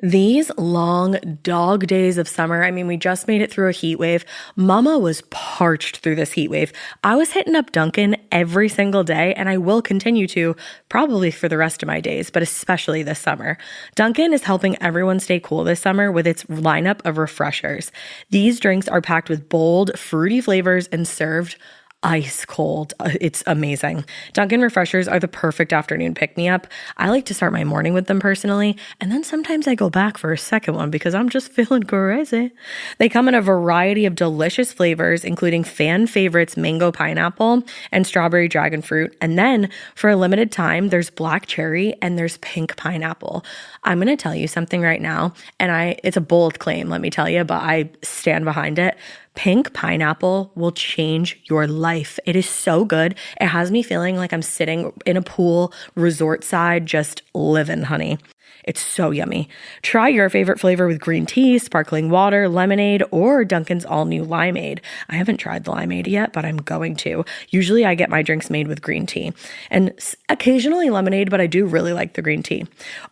These long dog days of summer, I mean, we just made it through a heat wave. Mama was parched through this heat wave. I was hitting up Dunkin' every single day, and I will continue to probably for the rest of my days, but especially this summer. Dunkin' is helping everyone stay cool this summer with its lineup of refreshers. These drinks are packed with bold, fruity flavors and served ice cold. It's amazing. Dunkin' refreshers are the perfect afternoon pick-me-up. I like to start my morning with them personally, and then sometimes I go back for a second one because I'm just feeling crazy. They come in a variety of delicious flavors, including fan favorites mango pineapple and strawberry dragon fruit. And then for a limited time, there's black cherry and there's pink pineapple. I'm going to tell you something right now, and it's a bold claim, let me tell you, but I stand behind it. Pink pineapple will change your life. It is so good. It has me feeling like I'm sitting in a pool, resort side, just living, honey. It's so yummy. Try your favorite flavor with green tea, sparkling water, lemonade, or Dunkin's all-new limeade. I haven't tried the limeade yet, but I'm going to. Usually I get my drinks made with green tea and occasionally lemonade, but I do really like the green tea.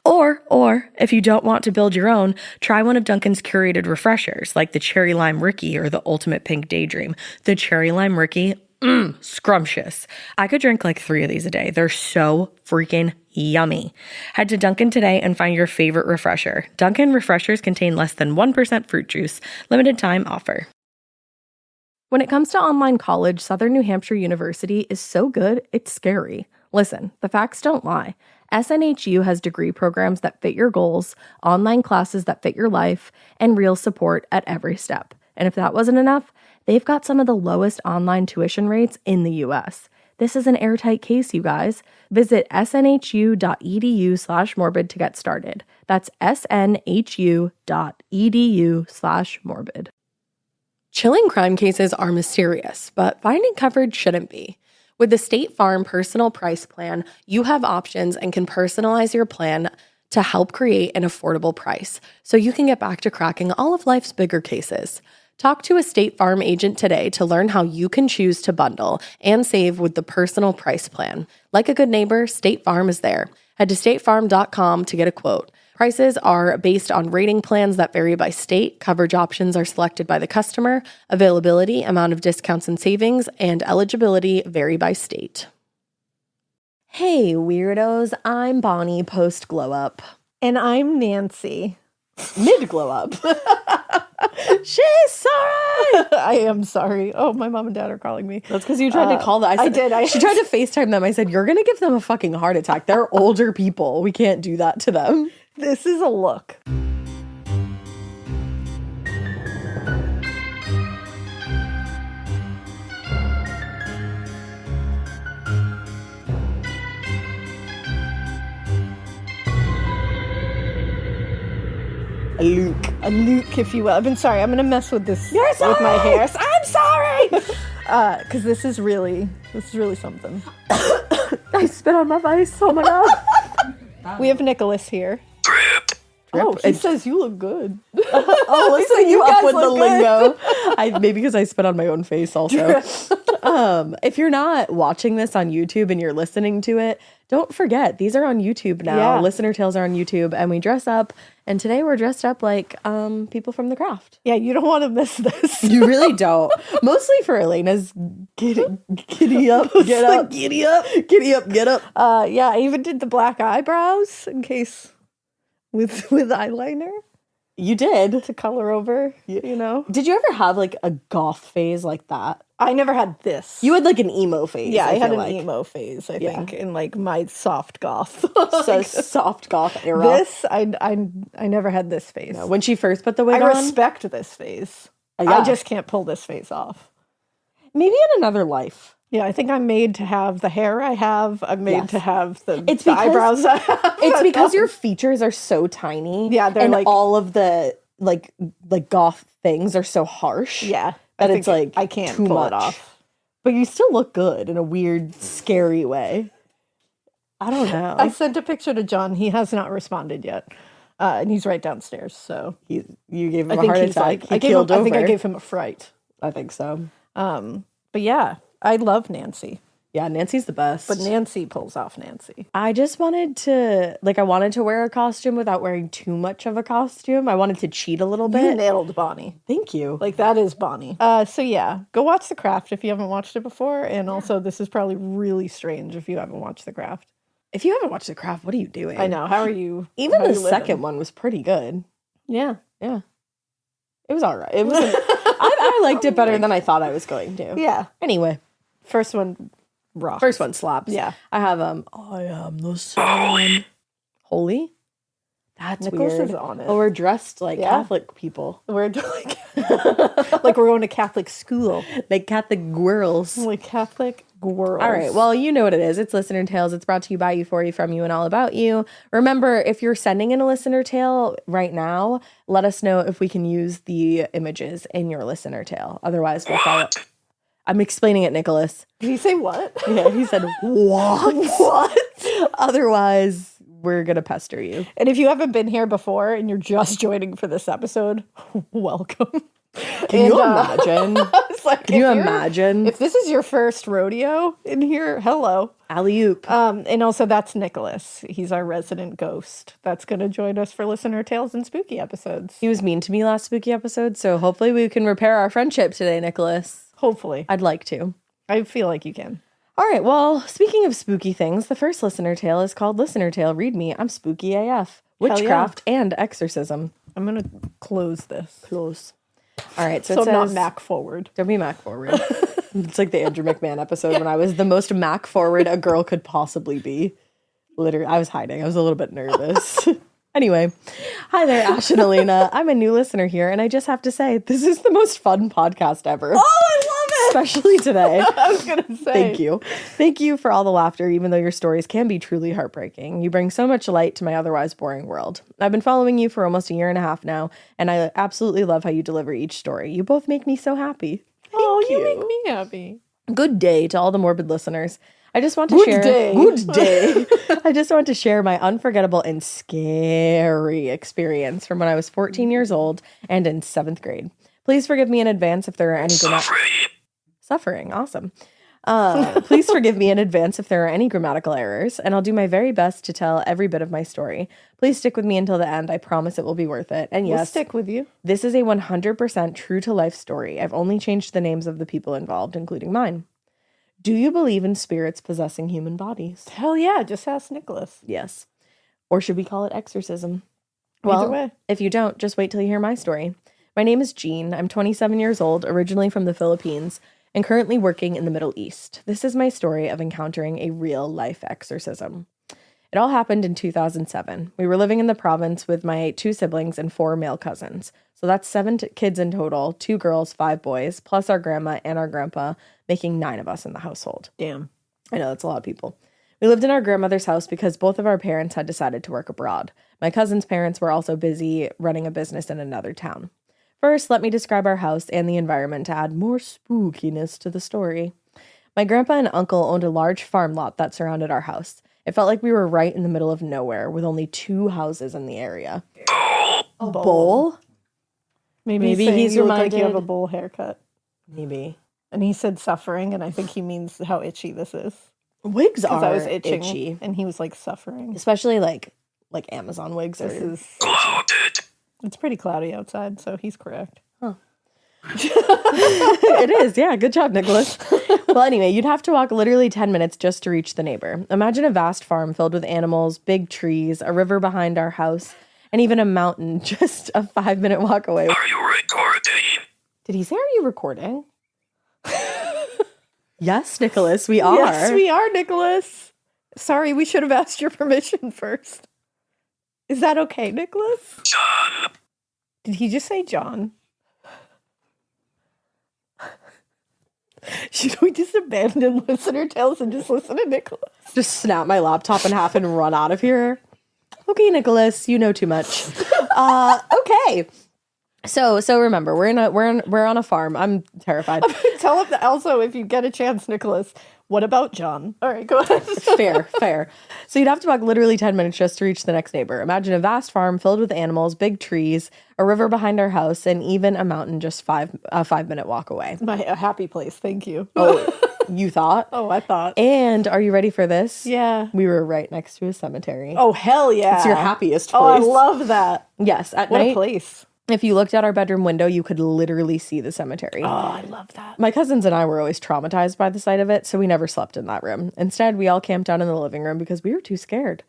Or if you don't want to build your own, try one of Dunkin's curated refreshers like the Cherry Lime Ricky or the Ultimate Pink Daydream. The Cherry Lime Ricky, scrumptious. I could drink like 3 of these a day. They're so freaking yummy. Head to Dunkin' today and find your favorite refresher. Dunkin' refreshers contain less than 1% fruit juice. Limited time offer. When it comes to online college, Southern New Hampshire University is so good, it's scary. Listen, the facts don't lie. SNHU has degree programs that fit your goals, online classes that fit your life, and real support at every step. And if that wasn't enough, they've got some of the lowest online tuition rates in the U.S. This is an airtight case, you guys. Visit snhu.edu/morbid to get started. That's snhu.edu/morbid. Chilling crime cases are mysterious, but finding coverage shouldn't be. With the State Farm Personal Price Plan, you have options and can personalize your plan to help create an affordable price so you can get back to cracking all of life's bigger cases. Talk to a State Farm agent today to learn how you can choose to bundle and save with the Personal Price Plan. Like a good neighbor, State Farm is there. Head to statefarm.com to get a quote. Prices are based on rating plans that vary by state. Coverage options are selected by the customer. Availability, amount of discounts and savings, and eligibility vary by state. Hey, weirdos. I'm Bonnie post-glow up. And I'm Nancy. Mid-glow up. She's sorry. I am sorry. Oh, my mom and dad are calling me. That's because you tried to call them. I did. She tried to FaceTime them. I said, you're going to give them a fucking heart attack. They're older people. We can't do that to them. This is a look. A look, if you will. I've been sorry. I'm going to mess with this with my hair. I'm sorry. Because this is really something. I spit on my face. Oh my God. We have Nicholas here. Oh, he says you look good. Oh, listen, you up with the lingo. Maybe because I spit on my own face also. If you're not watching this on YouTube and you're listening to it, don't forget, these are on YouTube now. Yeah. Listener Tales are on YouTube, and we dress up. And today we're dressed up like people from the craft. Yeah, you don't want to miss this. You really don't. Mostly for Alaina's giddy up, get up, giddy up, get up. Yeah, I even did the black eyebrows in case with eyeliner. You did. To color over, you know. Did you ever have like a goth phase like that? I never had this. You had like an emo phase. Yeah, I had an emo phase, I think, in like my soft goth. So soft goth era. This, I never had this phase. No, when she first put the wig on? I respect this phase. Yeah. I just can't pull this face off. Maybe in another life. Yeah, I think I'm made to have the hair I have. I'm made to have the eyebrows I have. It's because your features are so tiny. Yeah, they're and like all of the like goth things are so harsh. Yeah. That it's like I can't pull it off. But you still look good in a weird, scary way. I don't know. I sent a picture to John. He has not responded yet. And he's right downstairs. So you gave him a heart attack. I think I gave him a fright. I think so. But yeah, I love Nancy. Yeah, Nancy's the best. But Nancy pulls off Nancy. I just wanted to, I wanted to wear a costume without wearing too much of a costume. I wanted to cheat a little bit. You nailed Bonnie. Thank you. Like, that is Bonnie. So yeah, go watch The Craft if you haven't watched it before. And also, this is probably really strange if you haven't watched The Craft. If you haven't watched The Craft, what are you doing? I know. How are you? Even the second one was pretty good. Yeah. Yeah. It was all right. It was. I liked it better than I thought I was going to. Yeah. Anyway. First one rocks. First one slaps. Yeah. I have, I am the sun. Holy? That's Nicholas weird. is on it. Oh, we're dressed like Catholic people. We're like we're going to Catholic school. Like Catholic girls. Like Catholic girls. All right. Well, you know what it is. It's Listener Tales. It's brought to you by you, for you, from you, and all about you. Remember, if you're sending in a listener tale right now, let us know if we can use the images in your listener tale. Otherwise, we'll follow up. I'm explaining it, Nicholas. Did he say what? Yeah, he said, what? What? Otherwise, we're going to pester you. And if you haven't been here before and you're just joining for this episode, welcome. Can you imagine? Can you imagine? If this is your first rodeo in here, hello. Alley-oop. And also, that's Nicholas. He's our resident ghost. That's going to join us for Listener Tales and Spooky episodes. He was mean to me last spooky episode, so hopefully we can repair our friendship today, Nicholas. Hopefully. I'd like to. I feel like you can. All right, well, speaking of spooky things, the first listener tale is called Listener Tale. Read me. I'm spooky AF. Witchcraft and exorcism. I'm going to close this. Close. All right, so it it says, not Mac forward. Don't be Mac forward. It's like the Andrew McMahon episode when I was the most Mac forward a girl could possibly be. Literally, I was hiding. I was a little bit nervous. Anyway, hi there, Ash and Alaina. I'm a new listener here, and I just have to say, this is the most fun podcast ever. Oh, I love it! Especially today. I was going to say. Thank you. Thank you for all the laughter, even though your stories can be truly heartbreaking. You bring so much light to my otherwise boring world. I've been following you for almost a year and a half now, and I absolutely love how you deliver each story. You both make me so happy. Thank you make me happy. Good day to all the morbid listeners. I just want to Good share. day. Good day. I just want to share my unforgettable and scary experience from when I was 14 years old and in 7th grade. Please forgive me in advance if there are any suffering. Awesome. Please forgive me in advance if there are any grammatical errors, and I'll do my very best to tell every bit of my story. Please stick with me until the end. I promise it will be worth it. And yes, we'll stick with you. This is a 100% true to life story. I've only changed the names of the people involved, including mine. Do you believe in spirits possessing human bodies? Hell yeah, just ask Nicholas. Yes. Or should we call it exorcism? Either way. If you don't, just wait till you hear my story. My name is Jean. I'm 27 years old, originally from the Philippines, and currently working in the Middle East. This is my story of encountering a real-life exorcism. It all happened in 2007. We were living in the province with my 2 siblings and 4 male cousins. So that's 7 kids in total, 2 girls, 5 boys, plus our grandma and our grandpa, making 9 of us in the household. Damn. I know, that's a lot of people. We lived in our grandmother's house because both of our parents had decided to work abroad. My cousin's parents were also busy running a business in another town. First, let me describe our house and the environment to add more spookiness to the story. My grandpa and uncle owned a large farm lot that surrounded our house. It felt like we were right in the middle of nowhere with only 2 houses in the area. A bowl? Maybe he's you reminded look like you have a bowl haircut. Maybe. And he said suffering, and I think he means how itchy this is. Wigs are I was itching, itchy. and he was like suffering. Especially like Amazon wigs. It's pretty cloudy outside, so he's correct. Huh. It is, yeah. Good job, Nicholas. Well, anyway, you'd have to walk literally 10 minutes just to reach the neighbor. Imagine a vast farm filled with animals, big trees, a river behind our house, and even a mountain just a 5-minute walk away. Are you recording? Did he say, are you recording? Yes, Nicholas, we are. Yes, we are, Nicholas. Sorry, we should have asked your permission first. Is that okay, Nicholas? John. Did he just say John? Should we just abandon listener tales and just listen to Nicholas? Just snap my laptop in half and run out of here. Okay, Nicholas, you know too much. Okay. So remember, we're on a farm. I'm terrified. Tell him that also, if you get a chance, Nicholas, what about John? All right, go ahead. Fair. So you'd have to walk literally 10 minutes just to reach the next neighbor. Imagine a vast farm filled with animals, big trees, a river behind our house, and even a mountain just a 5-minute walk away. A happy place, thank you. Oh, You thought? Oh, I thought. And are you ready for this? Yeah. We were right next to a cemetery. Oh, hell yeah. It's your happiest place. Oh, I love that. Yes, at What night. a place. If you looked out our bedroom window, you could literally see the cemetery. Oh, I love that. My cousins and I were always traumatized by the sight of it, so we never slept in that room. Instead, we all camped out in the living room because we were too scared.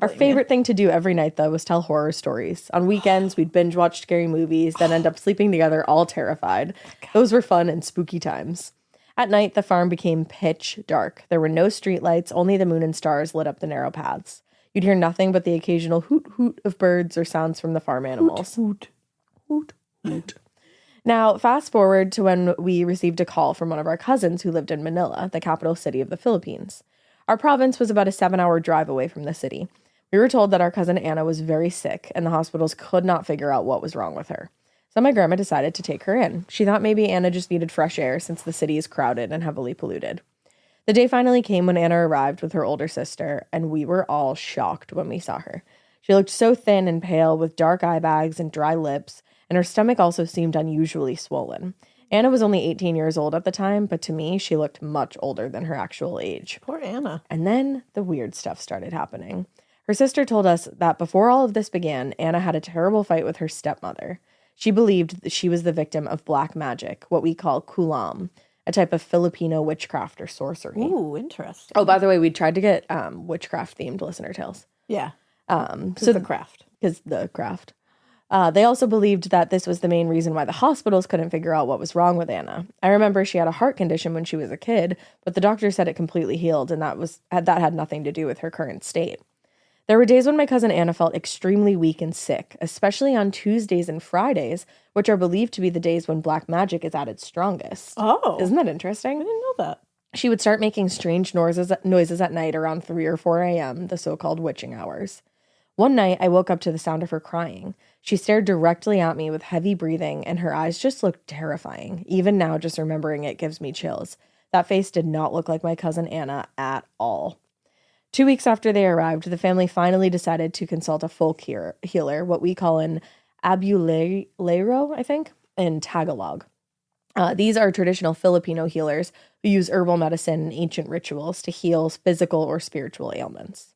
Our favorite thing to do every night, though, was tell horror stories. On weekends, we'd binge watch scary movies, then end up sleeping together all terrified. Those were fun and spooky times. At night, the farm became pitch dark. There were no streetlights, only the moon and stars lit up the narrow paths. You'd hear nothing but the occasional hoot hoot of birds or sounds from the farm animals. Hoot, hoot, hoot. Now, fast forward to when we received a call from one of our cousins who lived in Manila, the capital city of the Philippines. Our province was about a 7-hour drive away from the city. We were told that our cousin Anna was very sick and the hospitals could not figure out what was wrong with her. So my grandma decided to take her in. She thought maybe Anna just needed fresh air since the city is crowded and heavily polluted. The day finally came when Anna arrived with her older sister, and we were all shocked when we saw her. She looked so thin and pale with dark eye bags and dry lips, and her stomach also seemed unusually swollen. Anna was only 18 years old at the time, but to me, she looked much older than her actual age. Poor Anna. And then the weird stuff started happening. Her sister told us that before all of this began, Anna had a terrible fight with her stepmother. She believed that she was the victim of black magic, what we call kulam, a type of Filipino witchcraft or sorcery. Ooh, interesting. Oh, by the way, we tried to get witchcraft-themed listener tales. Yeah. So the craft. Because the craft. They also believed that this was the main reason why the hospitals couldn't figure out what was wrong with Anna. I remember she had a heart condition when she was a kid, but the doctor said it completely healed, and that had nothing to do with her current state. There were days when my cousin Anna felt extremely weak and sick, especially on Tuesdays and Fridays, which are believed to be the days when black magic is at its strongest. Oh. Isn't that interesting? I didn't know that. She would start making strange noises at night around 3 or 4 a.m., the so-called witching hours. One night, I woke up to the sound of her crying. She stared directly at me with heavy breathing, and her eyes just looked terrifying. Even now, just remembering it gives me chills. That face did not look like my cousin Anna at all. 2 weeks after they arrived, the family finally decided to consult a folk healer, what we call an ALLLLL, I think, in Tagalog. These are traditional Filipino healers who use herbal medicine and ancient rituals to heal physical or spiritual ailments.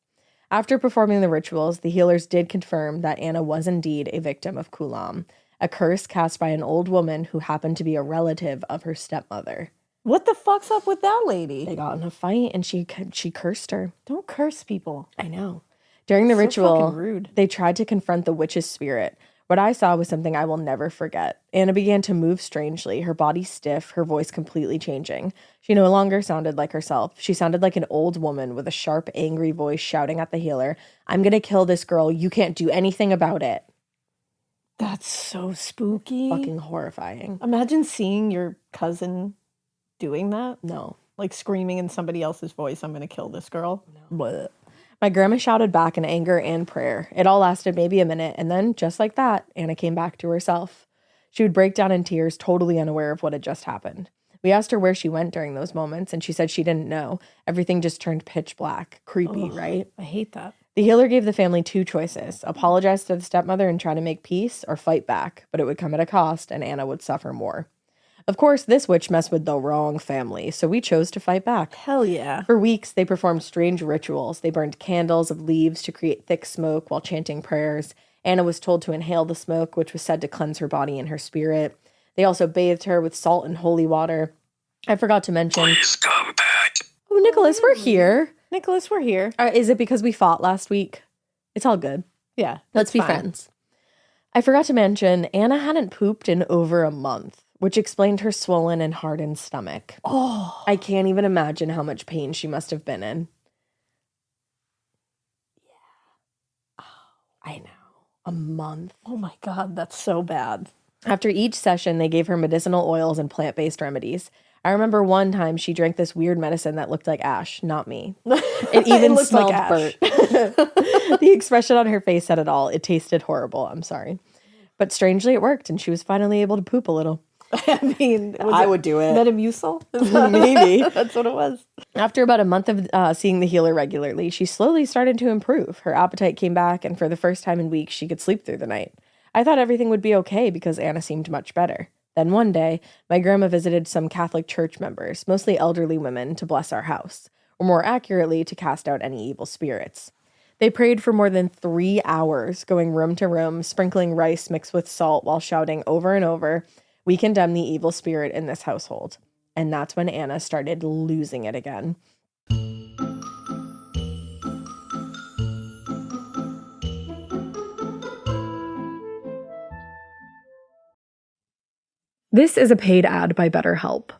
After performing the rituals, the healers did confirm that Anna was indeed a victim of kulam, a curse cast by an old woman who happened to be a relative of her stepmother. What the fuck's up with that lady? They got in a fight and she cursed her. Don't curse people. I know. During the So ritual, fucking rude. they tried to confront the witch's spirit. What I saw was something I will never forget. Anna began to move strangely, her body stiff, her voice completely changing. She no longer sounded like herself. She sounded like an old woman with a sharp, angry voice shouting at the healer, "I'm gonna kill this girl. You can't do anything about it." That's so spooky. Fucking horrifying. Imagine seeing your cousin doing that. No. Like screaming in somebody else's voice, "I'm going to kill this girl." Blech. My grandma shouted back in anger and prayer. It all lasted maybe a minute, and then, just like that, Anna came back to herself. She would break down in tears, totally unaware of what had just happened. We asked her where she went during those moments, and she said she didn't know. Everything just turned pitch black. Creepy, right? I hate that. The healer gave the family 2 choices: apologize to the stepmother and try to make peace, or fight back, but it would come at a cost, and Anna would suffer more. Of course, this witch messed with the wrong family, so we chose to fight back. Hell yeah. For weeks, they performed strange rituals. They burned candles of leaves to create thick smoke while chanting prayers. Anna was told to inhale the smoke, which was said to cleanse her body and her spirit. They also bathed her with salt and holy water. I forgot to mention... Please come back. Oh, Nicholas, we're here. Nicholas, we're here. Is it because we fought last week? It's all good. Yeah. Let's be friends. I forgot to mention, Anna hadn't pooped in over a month, which explained her swollen and hardened stomach. Oh. I can't even imagine how much pain she must have been in. Yeah. Oh, I know. A month. Oh my God, that's so bad. After each session, they gave her medicinal oils and plant-based remedies. I remember one time she drank this weird medicine that looked like ash, not me. It even smelled like burnt. The expression on her face said it all. It tasted horrible. I'm sorry. But strangely, it worked, and she was finally able to poop a little. I mean, I would do it. Metamucil? Maybe. That's what it was. After about a month of seeing the healer regularly, she slowly started to improve. Her appetite came back, and for the first time in weeks, she could sleep through the night. I thought everything would be okay because Anna seemed much better. Then one day, my grandma visited some Catholic church members, mostly elderly women, to bless our house, or more accurately, to cast out any evil spirits. They prayed for more than 3 hours, going room to room, sprinkling rice mixed with salt while shouting over and over, "We condemn the evil spirit in this household." And that's when Anna started losing it again. This is a paid ad by BetterHelp.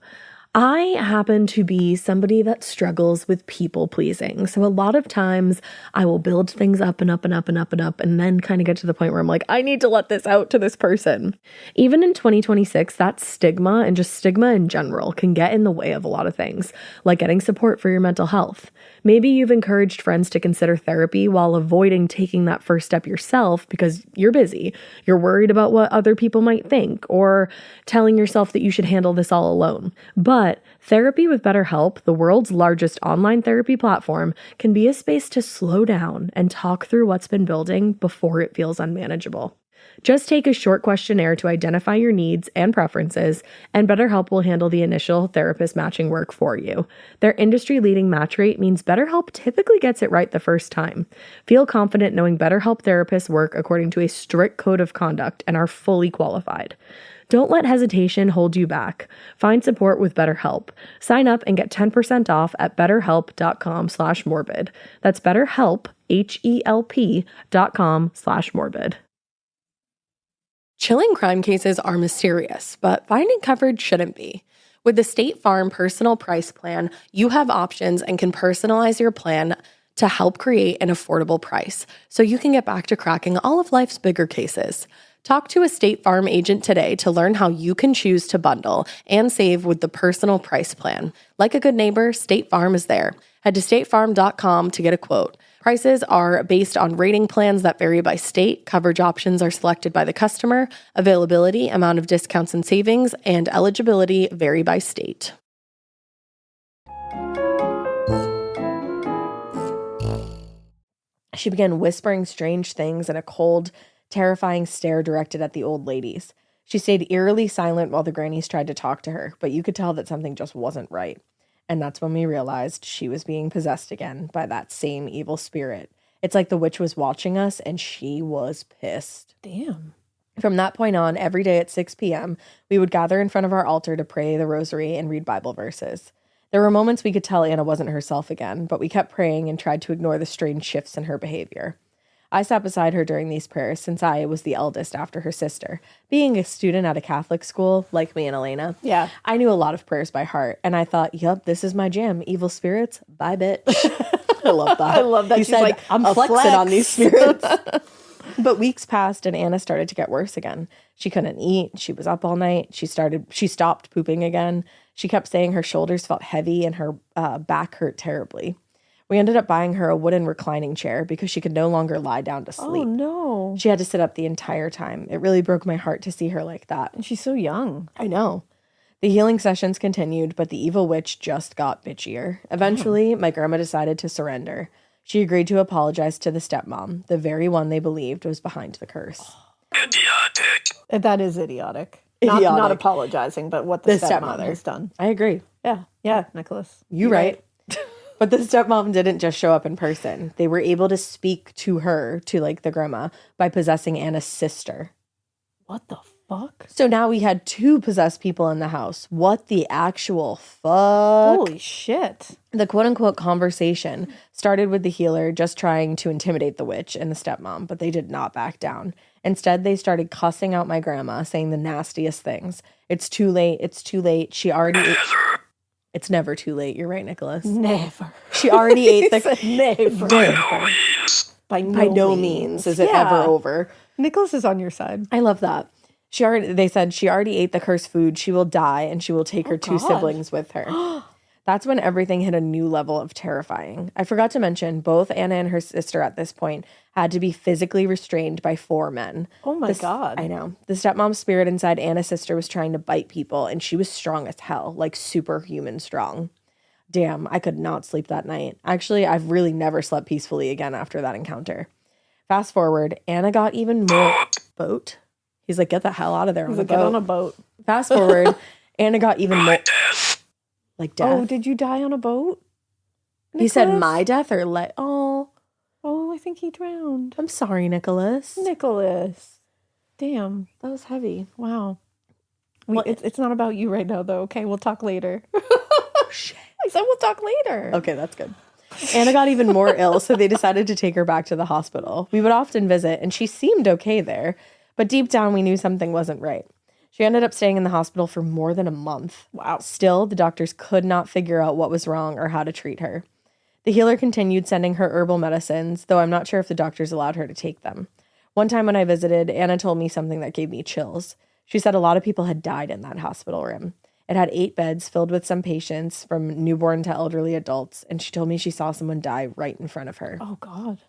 I happen to be somebody that struggles with people pleasing. So a lot of times I will build things up and up and up and up and up and then kind of get to the point where I'm like, I need to let this out to this person. Even in 2026, that stigma and just stigma in general can get in the way of a lot of things, like getting support for your mental health. Maybe you've encouraged friends to consider therapy while avoiding taking that first step yourself because you're busy. You're worried about what other people might think, or telling yourself that you should handle this all alone. But therapy with BetterHelp, the world's largest online therapy platform, can be a space to slow down and talk through what's been building before it feels unmanageable. Just take a short questionnaire to identify your needs and preferences, and BetterHelp will handle the initial therapist matching work for you. Their industry-leading match rate means BetterHelp typically gets it right the first time. Feel confident knowing BetterHelp therapists work according to a strict code of conduct and are fully qualified. Don't let hesitation hold you back. Find support with BetterHelp. Sign up and get 10% off at betterhelp.com/morbid. That's BetterHelp, HELP.com/morbid. Chilling crime cases are mysterious, but finding coverage shouldn't be. With the State Farm Personal Price Plan, you have options and can personalize your plan to help create an affordable price so you can get back to cracking all of life's bigger cases. Talk to a State Farm agent today to learn how you can choose to bundle and save with the Personal Price Plan. Like a good neighbor, State Farm is there. Head to statefarm.com to get a quote. Prices are based on rating plans that vary by state. Coverage options are selected by the customer. Availability, amount of discounts and savings, and eligibility vary by state. She began whispering strange things and a cold, terrifying stare directed at the old ladies. She stayed eerily silent while the grannies tried to talk to her, but you could tell that something just wasn't right. And that's when we realized she was being possessed again by that same evil spirit. It's like the witch was watching us and she was pissed. Damn. From that point on, every day at 6 p.m., we would gather in front of our altar to pray the rosary and read Bible verses. There were moments we could tell Anna wasn't herself again, but we kept praying and tried to ignore the strange shifts in her behavior. I sat beside her during these prayers since I was the eldest after her sister. Being a student at a Catholic school, like me and Alaina, Yeah. I knew a lot of prayers by heart, and I thought, yup, this is my jam. Evil spirits, bye, bitch. I love that. I love that. You She's said, like, I'm "A flexing flex." on these spirits. But weeks passed, and Anna started to get worse again. She couldn't eat. She was up all night. She stopped pooping again. She kept saying her shoulders felt heavy and her back hurt terribly. We ended up buying her a wooden reclining chair because she could no longer lie down to sleep. Oh, no. She had to sit up the entire time. It really broke my heart to see her like that. And she's so young. I know. The healing sessions continued, but the evil witch just got bitchier. Eventually, my grandma decided to surrender. She agreed to apologize to the stepmom, the very one they believed was behind the curse. Idiotic. That is idiotic. Idiotic. Not apologizing, but what the stepmother has done. I agree. Yeah, Nicholas. You right. But the stepmom didn't just show up in person. They were able to speak to her, to like the grandma, by possessing Anna's sister. What the fuck? So now we had 2 possessed people in the house. What the actual fuck? Holy shit. The quote-unquote conversation started with the healer just trying to intimidate the witch and the stepmom, but they did not back down. Instead, they started cussing out my grandma, saying the nastiest things. It's too late. It's too late. She already... It's never too late. You're right, Nicholas. Never. She already ate the... Never. By no means is it ever over. Nicholas is on your side. I love that. They said she already ate the cursed food. She will die, and she will take her 2 siblings with her. That's when everything hit a new level of terrifying. I forgot to mention, both Anna and her sister at this point had to be physically restrained by 4 men. Oh my God. I know. The stepmom spirit inside Anna's sister was trying to bite people, and she was strong as hell, like superhuman strong. Damn, I could not sleep that night. Actually, I've really never slept peacefully again after that encounter. Fast forward, Anna got even more... Boat? He's like, get the hell out of there on the Get on a boat. boat. Fast forward, Anna got even more... Like death. Oh, did you die on a boat? He said Nicholas? my death or Oh, I think he drowned. I'm sorry, Nicholas. Nicholas. Damn. That was heavy. Wow. Well, It's not about you right now, though. Okay, we'll talk later. Shit. I said we'll talk later. Okay, that's good. Anna got even more ill, so they decided to take her back to the hospital. We would often visit, and she seemed okay there, but deep down we knew something wasn't right. She ended up staying in the hospital for more than a month. Wow. Still, the doctors could not figure out what was wrong or how to treat her. The healer continued sending her herbal medicines, though I'm not sure if the doctors allowed her to take them. One time when I visited, Anna told me something that gave me chills. She said a lot of people had died in that hospital room. It had 8 beds filled with some patients from newborn to elderly adults, and she told me she saw someone die right in front of her. Oh, God.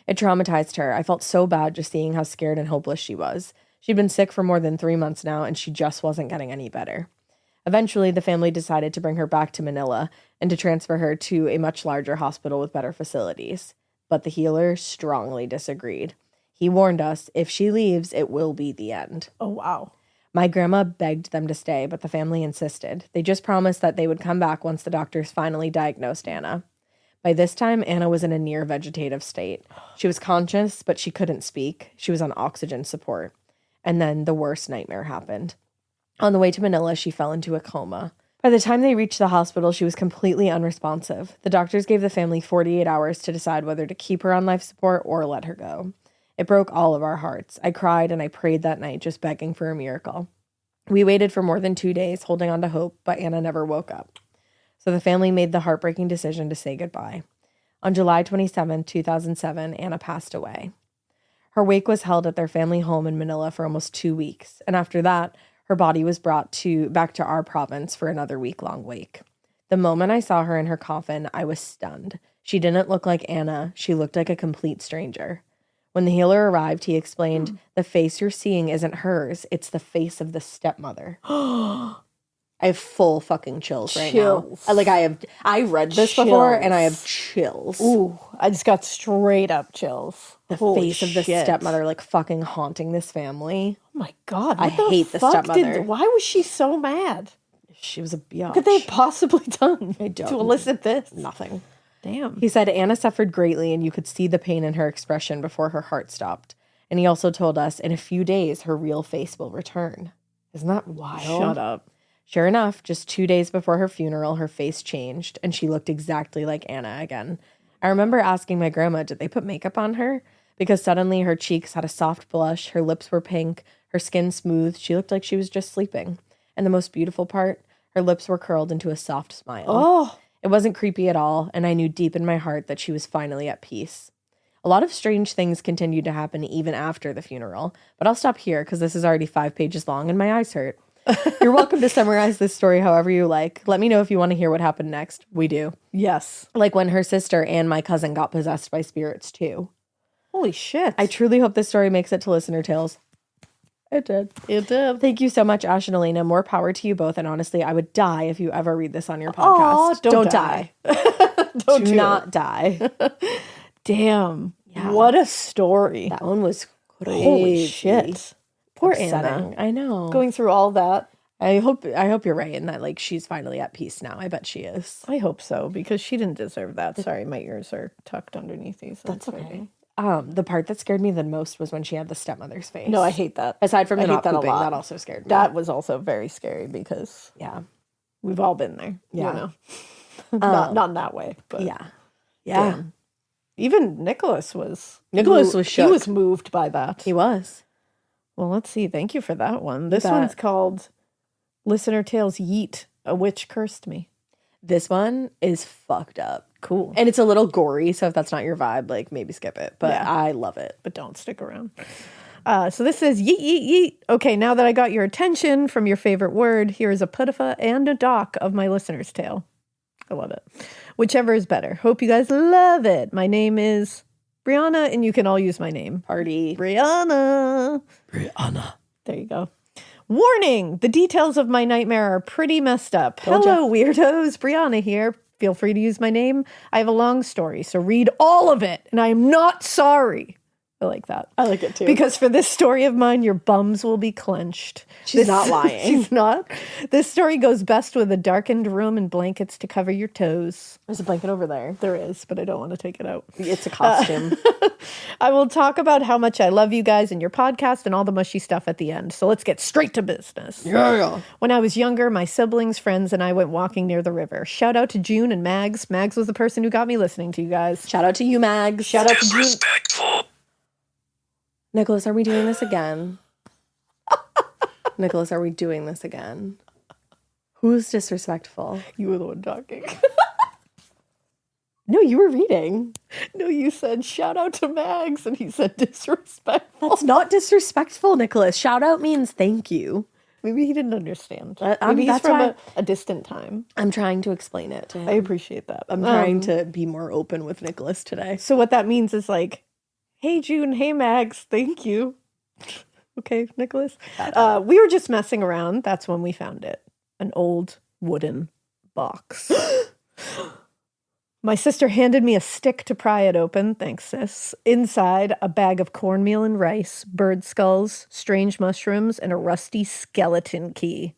It traumatized her. I felt so bad just seeing how scared and hopeless she was. She'd been sick for more than 3 months now, and she just wasn't getting any better. Eventually, the family decided to bring her back to Manila and to transfer her to a much larger hospital with better facilities. But the healer strongly disagreed. He warned us, if she leaves, it will be the end. Oh, wow. My grandma begged them to stay, but the family insisted. They just promised that they would come back once the doctors finally diagnosed Anna. By this time, Anna was in a near vegetative state. She was conscious, but she couldn't speak. She was on oxygen support. And then the worst nightmare happened. On the way to Manila, she fell into a coma. By the time they reached the hospital, she was completely unresponsive. The doctors gave the family 48 hours to decide whether to keep her on life support or let her go. It broke all of our hearts. I cried and I prayed that night, just begging for a miracle. We waited for more than 2 days, holding on to hope, but Anna never woke up. So the family made the heartbreaking decision to say goodbye. On July 27, 2007, Anna passed away. Her wake was held at their family home in Manila for almost 2 weeks, and after that, her body was brought back to our province for another week-long wake. The moment I saw her in her coffin, I was stunned. She didn't look like Anna. She looked like a complete stranger. When the healer arrived, he explained, the face you're seeing isn't hers. It's the face of the stepmother. I have full fucking chills right now. I read this before and I have chills. Ooh, I just got straight up chills. The Holy face of the shit. stepmother like fucking haunting this family. Oh my God. I hate the stepmother. Why was she so mad? She was a biatch. What could they have possibly done to elicit this? Nothing. Damn. He said Anna suffered greatly and you could see the pain in her expression before her heart stopped. And he also told us in a few days her real face will return. Isn't that wild? Shut up. Sure enough, just 2 days before her funeral, her face changed and she looked exactly like Anna again. I remember asking my grandma, did they put makeup on her? Because suddenly her cheeks had a soft blush, her lips were pink, her skin smooth. She looked like she was just sleeping. And the most beautiful part, her lips were curled into a soft smile. Oh. It wasn't creepy at all, and I knew deep in my heart that she was finally at peace. A lot of strange things continued to happen even after the funeral, but I'll stop here because this is already 5 pages long and my eyes hurt. You're welcome to summarize this story however you like. Let me know if you want to hear what happened next. We do. Yes. Like when her sister and my cousin got possessed by spirits too. Holy shit. I truly hope this story makes it to Listener Tales. It did. It did. Thank you so much, Ash and Alaina. More power to you both. And honestly, I would die if you ever read this on your podcast. Don't die. Don't do not die. Damn. Yeah. What a story. That one was crazy. Holy shit. Poor Upsetting. Anna. I know. Going through all that. I hope you're right in that like she's finally at peace now. I bet she is. I hope so, because she didn't deserve that. Sorry, my ears are tucked underneath these. That's okay. The part that scared me the most was when she had the stepmother's face. No, I hate that. Aside from the I hate not that a pooping, lot. that also scared me. That was also very scary because yeah, we've all been there. Yeah. You know? Not in that way, but yeah. Damn. Even Nicholas was shook. He was moved by that. He was. Well, let's see. Thank you for that one. This bet. one's called Listener Tales Yeet, A Witch Cursed Me. This one is fucked up. Cool. And it's a little gory, so if that's not your vibe, like maybe skip it. But Yeah. I love it. But don't stick around. So this says, yeet, yeet, yeet. Okay, now that I got your attention from your favorite word, here is a puttifa and a doc of my listener's tale. I love it. Whichever is better. Hope you guys love it. My name is Brianna, and you can all use my name. Party. Brianna. There you go. Warning! The details of my nightmare are pretty messed up. Hello, weirdos. Brianna here. Feel free to use my name. I have a long story, so read all of it, and I am not sorry. I like that. I like it too. Because for this story of mine, your bums will be clenched. She's not lying. She's not. This story goes best with a darkened room and blankets to cover your toes. There's a blanket over there. There is, but I don't want to take it out. It's a costume. I will talk about how much I love you guys and your podcast and all the mushy stuff at the end. So let's get straight to business. Yeah. When I was younger, my siblings, friends, and I went walking near the river. Shout out to June and Mags. Mags was the person who got me listening to you guys. Shout out to you, Mags. Shout out to June. Nicholas, are we doing this again? Nicholas, are we doing this again? Who's disrespectful? You were the one talking. No, you were reading. No, you said shout out to Mags, and he said disrespectful. That's not disrespectful, Nicholas. Shout out means thank you. Maybe he didn't understand. I'm- Maybe he's that's from why- a distant time. I'm trying to explain it to him. I appreciate that. I'm trying to be more open with Nicholas today. So what that means is like, hey June, hey Mags, thank you. Okay, Nicholas. We were just messing around. That's when we found it. An old wooden box. My sister handed me a stick to pry it open. Thanks, sis. Inside, a bag of cornmeal and rice, bird skulls, strange mushrooms, and a rusty skeleton key.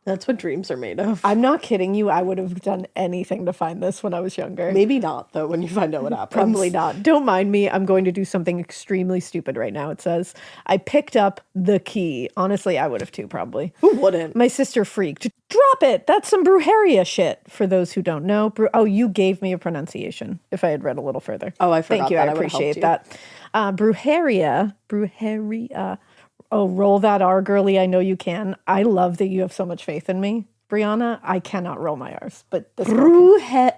That's what dreams are made of. I'm not kidding you. I would have done anything to find this when I was younger. Maybe not, though, when you find out what happens. Probably not. Don't mind me. I'm going to do something extremely stupid right now. It says, I picked up the key. Honestly, I would have too, probably. Who wouldn't? My sister freaked. Drop it. That's some brujeria shit. For those who don't know. You gave me a pronunciation if I had read a little further. Oh, I forgot Thank you. that. I I would've appreciate helped that. Brujeria. Oh, roll that R, girly. I know you can. I love that you have so much faith in me. Brianna, I cannot roll my R's, but this I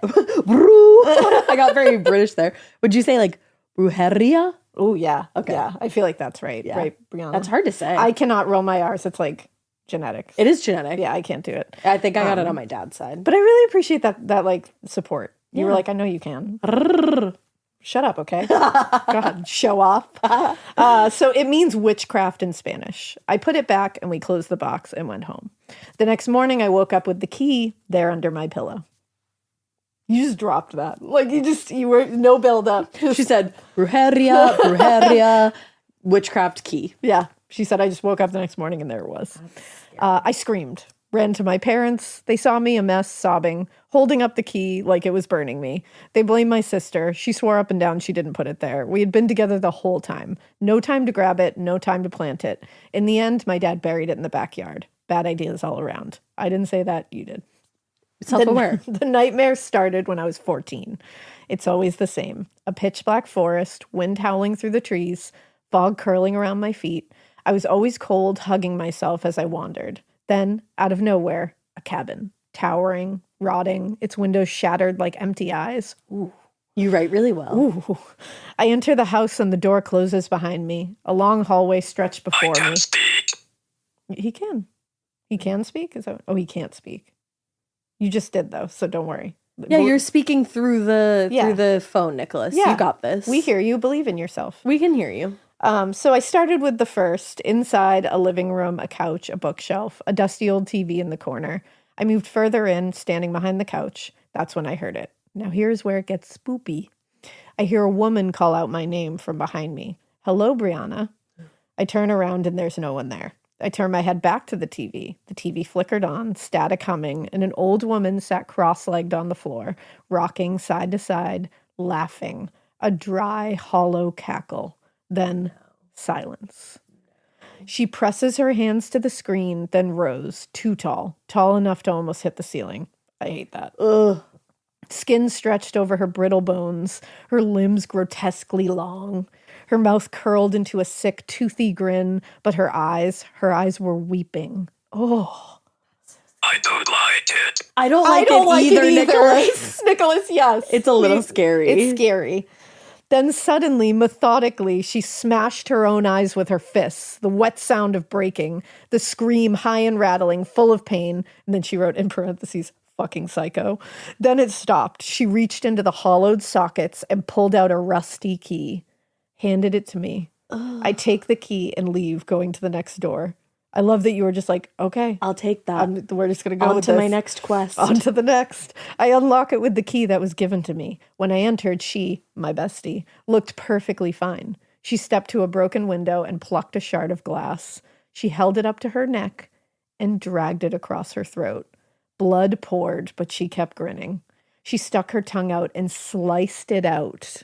got very British there. Would you say like brujeria? Oh, yeah. Okay. Yeah, I feel like that's right. Yeah. Right, Brianna? That's hard to say. I cannot roll my R's. It's like genetics. It is genetic. Yeah, I can't do it. I think I got it on my dad's side. But I really appreciate that like support. You were Yeah. like, I know you can. Shut up, okay? Go ahead, show off. So it means witchcraft in Spanish. I put it back and we closed the box and went home. The next morning I woke up with the key there under my pillow. You just dropped that. Like you were no build up. She said, brujeria, witchcraft key. Yeah. She said, I just woke up the next morning and there it was. I screamed, ran to my parents. They saw me a mess, sobbing, holding up the key like it was burning me. They blamed my sister. She swore up and down she didn't put it there. We had been together the whole time. No time to grab it, no time to plant it. In the end, my dad buried it in the backyard. Bad ideas all around. I didn't say that. You did. Self-aware. The nightmare started when I was 14. It's always the same. A pitch black forest, wind howling through the trees, fog curling around my feet. I was always cold, hugging myself as I wandered. Then, out of nowhere, a cabin. Towering, rotting, its windows shattered like empty eyes. Ooh. You write really well. Ooh. I enter the house and the door closes behind me. A long hallway stretched before me. Speak. He can. He can speak? Oh, he can't speak. You just did, though, so don't worry. Yeah, you're speaking through the phone, Nicholas. Yeah. You got this. We hear you. Believe in yourself. We can hear you. So I started with the first. Inside, a living room, a couch, a bookshelf, a dusty old TV in the corner. I moved further in, standing behind the couch. That's when I heard it. Now here's where it gets spoopy. I hear a woman call out my name from behind me. Hello, Brianna. I turn around and there's no one there. I turn my head back to the TV. The TV flickered on, static humming, and an old woman sat cross-legged on the floor, rocking side to side, laughing. A dry, hollow cackle. Then silence. She presses her hands to the screen, then rose, too tall enough to almost hit the ceiling. I hate that. Ugh. Skin stretched over her brittle bones, her limbs grotesquely long. Her mouth curled into a sick, toothy grin, but her eyes were weeping. Oh. I don't like it. I don't like it either, Nicholas. Nicholas, yes. It's a little scary. It's scary. Then suddenly, methodically, she smashed her own eyes with her fists, the wet sound of breaking, the scream high and rattling, full of pain. And then she wrote in parentheses, fucking psycho. Then it stopped. She reached into the hollowed sockets and pulled out a rusty key, handed it to me. Ugh. I take the key and leave, going to the next door. I love that you were just like, okay. I'll take that. We're just going to go on to my next quest. On to the next. I unlock it with the key that was given to me. When I entered, she, my bestie, looked perfectly fine. She stepped to a broken window and plucked a shard of glass. She held it up to her neck and dragged it across her throat. Blood poured, but she kept grinning. She stuck her tongue out and sliced it out.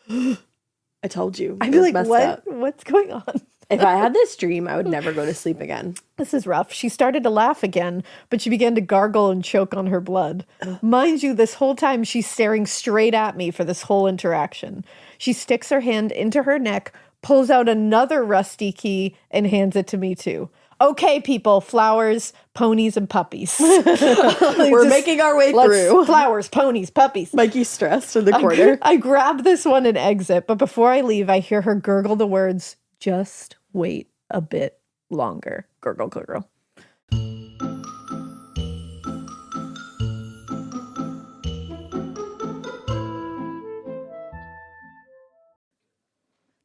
I told you. I'd be like, what's going on? If I had this dream, I would never go to sleep again. This is rough. She started to laugh again, but she began to gargle and choke on her blood. Mind you, this whole time she's staring straight at me for this whole interaction. She sticks her hand into her neck, pulls out another rusty key, and hands it to me too. Okay, people, flowers, ponies, and puppies. We're making our way through. Flowers, ponies, puppies. Mikey's stressed in the corner. I grab this one and exit, but before I leave, I hear her gurgle the words, just wait a bit longer. Gurgle, gurgle.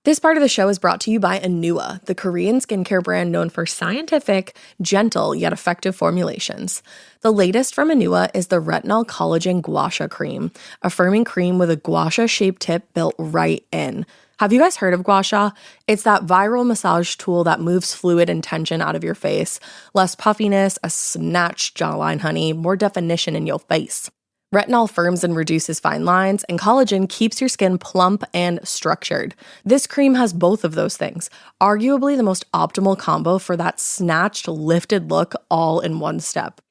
This part of the show is brought to you by Anua, the Korean skincare brand known for scientific, gentle, yet effective formulations. The latest from Anua is the Retinol Collagen Gua Sha Cream, a firming cream with a gua sha-shaped tip built right in. Have you guys heard of gua sha? It's that viral massage tool that moves fluid and tension out of your face. Less puffiness, a snatched jawline, honey, more definition in your face. Retinol firms and reduces fine lines, and collagen keeps your skin plump and structured. This cream has both of those things, arguably the most optimal combo for that snatched, lifted look all in one step.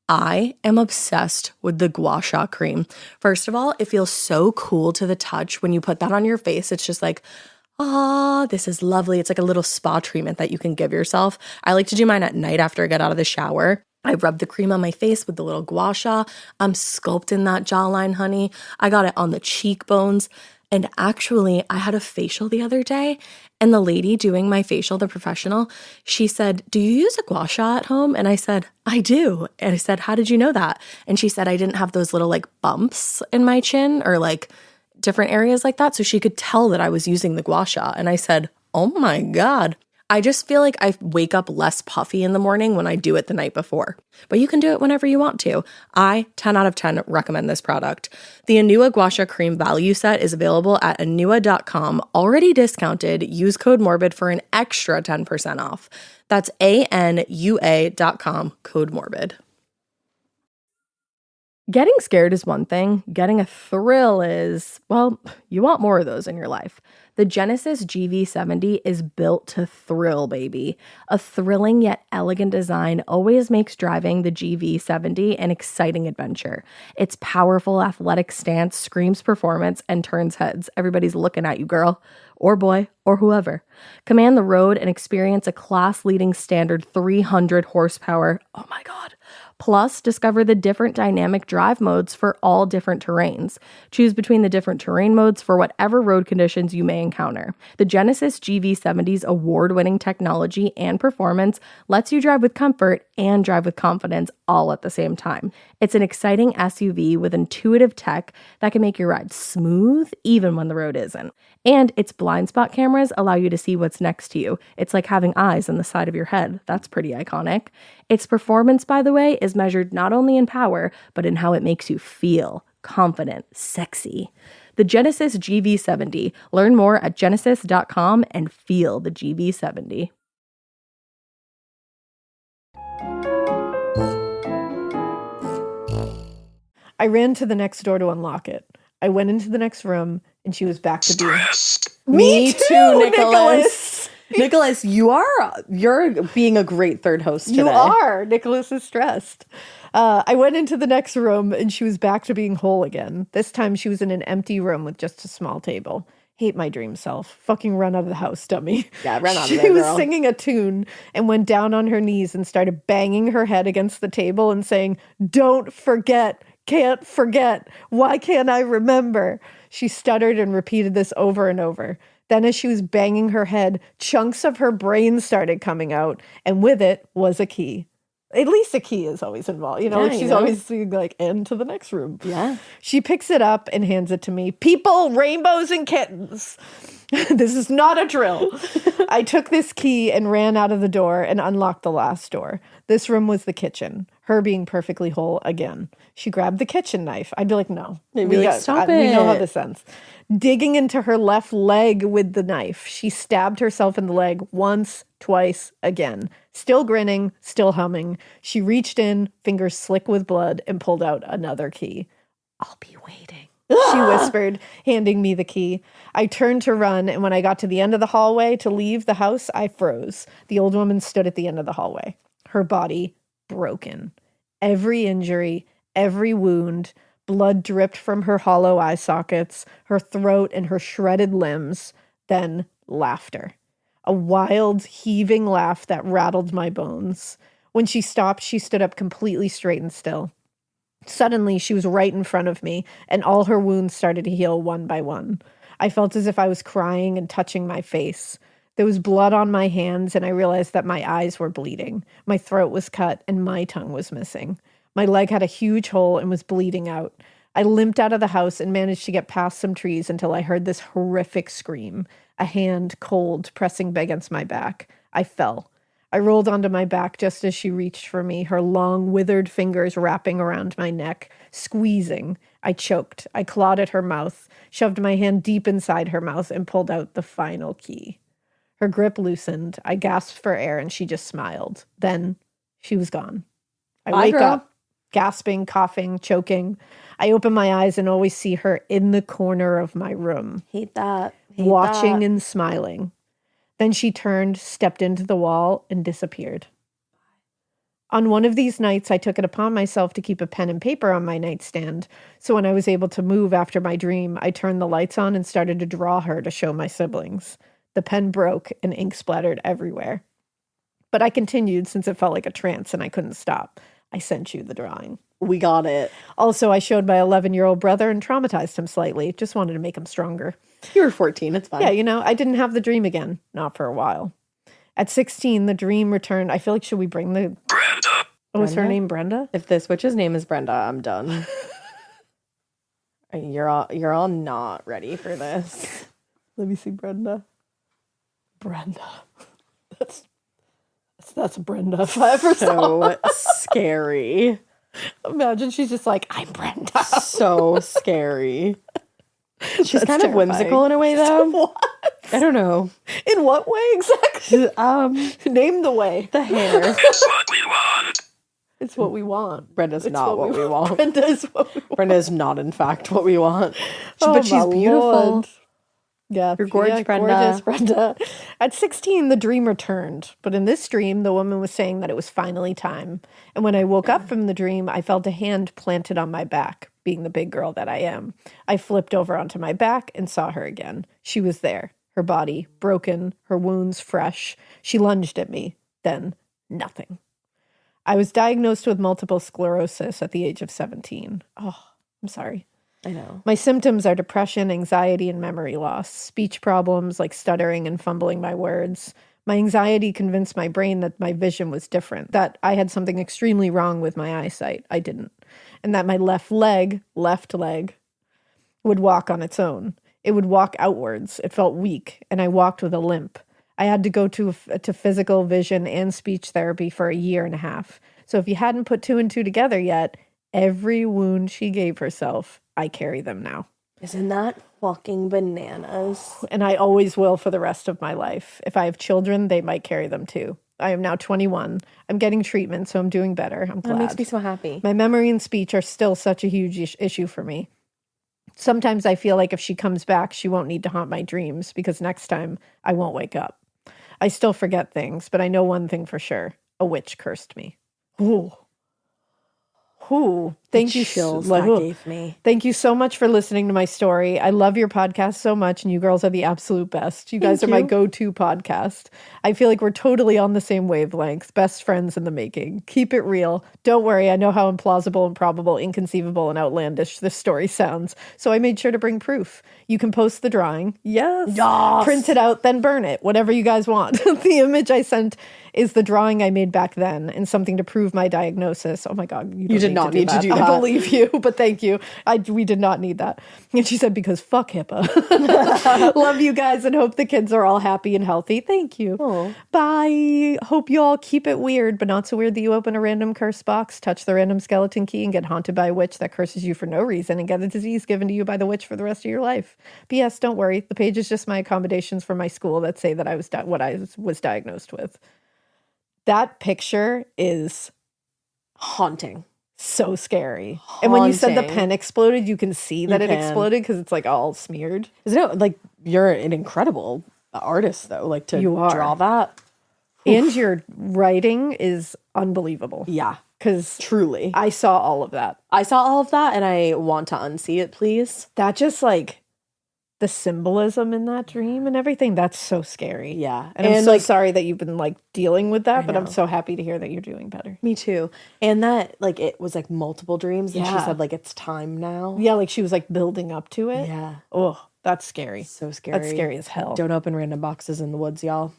I am obsessed with the Gua Sha cream. First of all, it feels so cool to the touch. When you put that on your face, it's just like, this is lovely. It's like a little spa treatment that you can give yourself. I like to do mine at night after I get out of the shower. I rub the cream on my face with the little gua sha. I'm sculpting that jawline, honey. I got it on the cheekbones. And actually, I had a facial the other day, and the lady doing my facial, the professional, she said, "Do you use a gua sha at home?" And I said, "I do." And I said, "How did you know that?" And she said, "I didn't have those little like bumps in my chin or like different areas like that." So she could tell that I was using the gua sha. And I said, "Oh my God." I just feel like I wake up less puffy in the morning when I do it the night before. But you can do it whenever you want to. I, 10 out of 10, recommend this product. The Anua Gua Sha Cream value set is available at anua.com, already discounted. Use code MORBID for an extra 10% off. That's ANUA.com, code MORBID. Getting scared is one thing. Getting a thrill is, well, you want more of those in your life. The Genesis GV70 is built to thrill, baby. A thrilling yet elegant design always makes driving the GV70 an exciting adventure. Its powerful athletic stance screams performance and turns heads. Everybody's looking at you, girl, or boy, or whoever. Command the road and experience a class-leading standard 300 horsepower. Oh my God. Plus, discover the different dynamic drive modes for all different terrains. Choose between the different terrain modes for whatever road conditions you may encounter. The Genesis GV70's award-winning technology and performance lets you drive with comfort and drive with confidence all at the same time. It's an exciting SUV with intuitive tech that can make your ride smooth even when the road isn't. And its blind spot cameras allow you to see what's next to you. It's like having eyes on the side of your head. That's pretty iconic. Its performance, by the way, is measured not only in power, but in how it makes you feel confident, sexy. The Genesis GV70. Learn more at genesis.com and feel the GV70. I ran to the next door to unlock it. I went into the next room, and she was back to being... Stressed. Me too, Nicholas. Nicholas, you're being a great third host today. You are. Nicholas is stressed. I went into the next room, and she was back to being whole again. This time, she was in an empty room with just a small table. Hate my dream self. Fucking run out of the house, dummy. Yeah, run out of there, girl. She was singing a tune and went down on her knees and started banging her head against the table and saying, "Don't forget. Can't forget. Why can't I remember?" She stuttered and repeated this over and over. Then as she was banging her head, chunks of her brain started coming out, and with it was a key. At least a key is always involved. You know, Yeah, like she's you know. always saying, like, "And to the next room." Yeah. She picks it up and hands it to me. "People, rainbows, and kittens." This is not a drill. I took this key and ran out of the door and unlocked the last door. This room was the kitchen. her being perfectly whole again. She grabbed the kitchen knife. I'd be like, no. Maybe stop We know how it. this ends. Digging into her left leg with the knife. She stabbed herself in the leg once, twice, again. Still grinning, still humming. She reached in, fingers slick with blood, and pulled out another key. I'll be waiting, she whispered, handing me the key. I turned to run, and when I got to the end of the hallway to leave the house, I froze. The old woman stood at the end of the hallway, her body broken. Every injury, every wound, blood dripped from her hollow eye sockets, her throat, and her shredded limbs. Then laughter. A wild, heaving laugh that rattled my bones. When she stopped, she stood up completely straight and still. Suddenly, she was right in front of me, and all her wounds started to heal one by one. I felt as if I was crying and touching my face. There was blood on my hands, and I realized that my eyes were bleeding. My throat was cut, and my tongue was missing. My leg had a huge hole and was bleeding out. I limped out of the house and managed to get past some trees until I heard this horrific scream, a hand, cold, pressing against my back. I fell. I rolled onto my back just as she reached for me, her long, withered fingers wrapping around my neck, squeezing. I choked. I clawed at her mouth, shoved my hand deep inside her mouth, and pulled out the final key. Her grip loosened. I gasped for air, and she just smiled. Then she was gone. I wake up, gasping, coughing, choking. I open my eyes and always see her in the corner of my room, Hate that. watching and smiling. Then she turned, stepped into the wall, and disappeared. On one of these nights, I took it upon myself to keep a pen and paper on my nightstand, so when I was able to move after my dream, I turned the lights on and started to draw her to show my siblings. The pen broke and ink splattered everywhere. But I continued since it felt like a trance and I couldn't stop. I sent you the drawing. We got it. Also, I showed my 11-year-old brother and traumatized him slightly. Just wanted to make him stronger. You were 14. It's fine. Yeah, I didn't have the dream again. Not for a while. At 16, the dream returned. I feel like, should we bring the... Brenda. Oh, is her name Brenda? If this witch's name is Brenda, I'm done. You're all not ready for this. Let me see Brenda. Brenda. That's Brenda if I ever saw. So scary. Imagine she's just like, I'm Brenda. So scary. She's That's kind of terrifying. whimsical in a way, though. What? I don't know. In what way exactly? Name the way. The hair. It's what we want. It's what we want. Brenda's It's not what we want. Brenda is what we want. Brenda is not, in fact, what we want. Oh, But she's my beautiful. Lord. Yeah, You're gorgeous, Brenda. Gorgeous, Brenda. At 16, the dream returned. But in this dream, the woman was saying that it was finally time. And when I woke up from the dream, I felt a hand planted on my back, being the big girl that I am. I flipped over onto my back and saw her again. She was there, her body broken, her wounds fresh. She lunged at me. Then, nothing. I was diagnosed with multiple sclerosis at the age of 17. Oh, I'm sorry. I know. My symptoms are depression, anxiety, and memory loss, speech problems like stuttering and fumbling my words. My anxiety convinced my brain that my vision was different, that I had something extremely wrong with my eyesight. I didn't. And that my left leg, would walk on its own. It would walk outwards. It felt weak, and I walked with a limp. I had to go to physical, vision, and speech therapy for a year and a half. So if you hadn't put two and two together yet, every wound she gave herself, I carry them now. Isn't that fucking bananas? And I always will for the rest of my life. If I have children, they might carry them too. I am now 21. I'm getting treatment, so I'm doing better. I'm glad. That makes me so happy. My memory and speech are still such a huge issue for me. Sometimes I feel like if she comes back, she won't need to haunt my dreams because next time I won't wake up. I still forget things, but I know one thing for sure. A witch cursed me. Ooh. Thank you. Chills that gave me. Thank you so much for listening to my story. I love your podcast so much, and you girls are the absolute best. You guys are my go-to podcast. I feel like we're totally on the same wavelength. Best friends in the making. Keep it real. Don't worry, I know how implausible, improbable, inconceivable, and outlandish this story sounds, so I made sure to bring proof. You can post the drawing. Yes. Print it out, then burn it. Whatever you guys want. The image I sent is the drawing I made back then and something to prove my diagnosis. Oh my God. You did not need to do that. I believe you, but thank you. We did not need that. And she said, because fuck HIPAA. Love you guys and hope the kids are all happy and healthy. Thank you. Aw. Bye. Hope you all keep it weird, but not so weird that you open a random curse box, touch the random skeleton key, and get haunted by a witch that curses you for no reason and get a disease given to you by the witch for the rest of your life. P.S. Don't worry. The page is just my accommodations for my school that say that I was what I was diagnosed with. That picture is Haunting. so scary. And when you said the Haunting. pen exploded, you can see that You it can. exploded because it's like all smeared. Isn't it like you're an incredible artist though? Like to You are. draw that. And your writing is unbelievable. Yeah, Because truly. I saw all of that. I saw all of that and I want to unsee it, please. That just like the symbolism in that dream and everything, that's so scary. Yeah. And I'm so like, sorry that you've been like dealing with that, but I'm know. so happy to hear that you're doing better. me too. And that like it was like multiple dreams and she Yeah. said like it's time now. Yeah, like she was like building up to it. Yeah. Oh, that's scary. So scary. That's scary as hell. Don't open random boxes in the woods, y'all.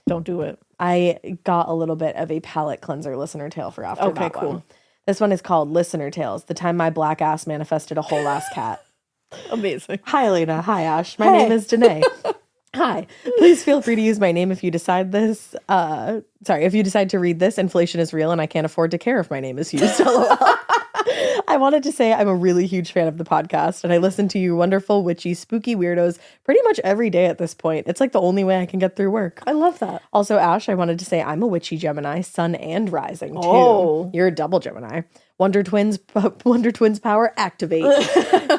Don't do it. I got a little bit of a palate cleanser listener tale for after Okay, that cool. one. This one is called Listener Tales, the time my black ass manifested a whole ass cat. Amazing. Hi, Alaina. Hi, Ash. My Hey. name is Danae. Hi. Please feel free to use my name if you decide this. If you decide to read this, inflation is real and I can't afford to care if my name is used. LOL. I wanted to say I'm a really huge fan of the podcast and I listen to you wonderful, witchy, spooky weirdos pretty much every day at this point. It's like the only way I can get through work. I love that. Also, Ash, I wanted to say I'm a witchy Gemini, sun and rising too. Oh. You're a double Gemini. Wonder Twins power activate.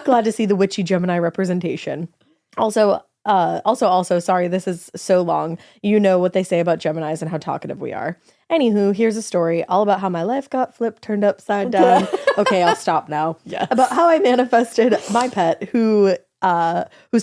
Glad to see the witchy Gemini representation. Also, sorry, this is so long. You know what they say about Geminis and how talkative we are. Anywho, here's a story all about how my life got flipped, turned upside down. Okay, I'll stop now. Yes. About how I manifested my pet who's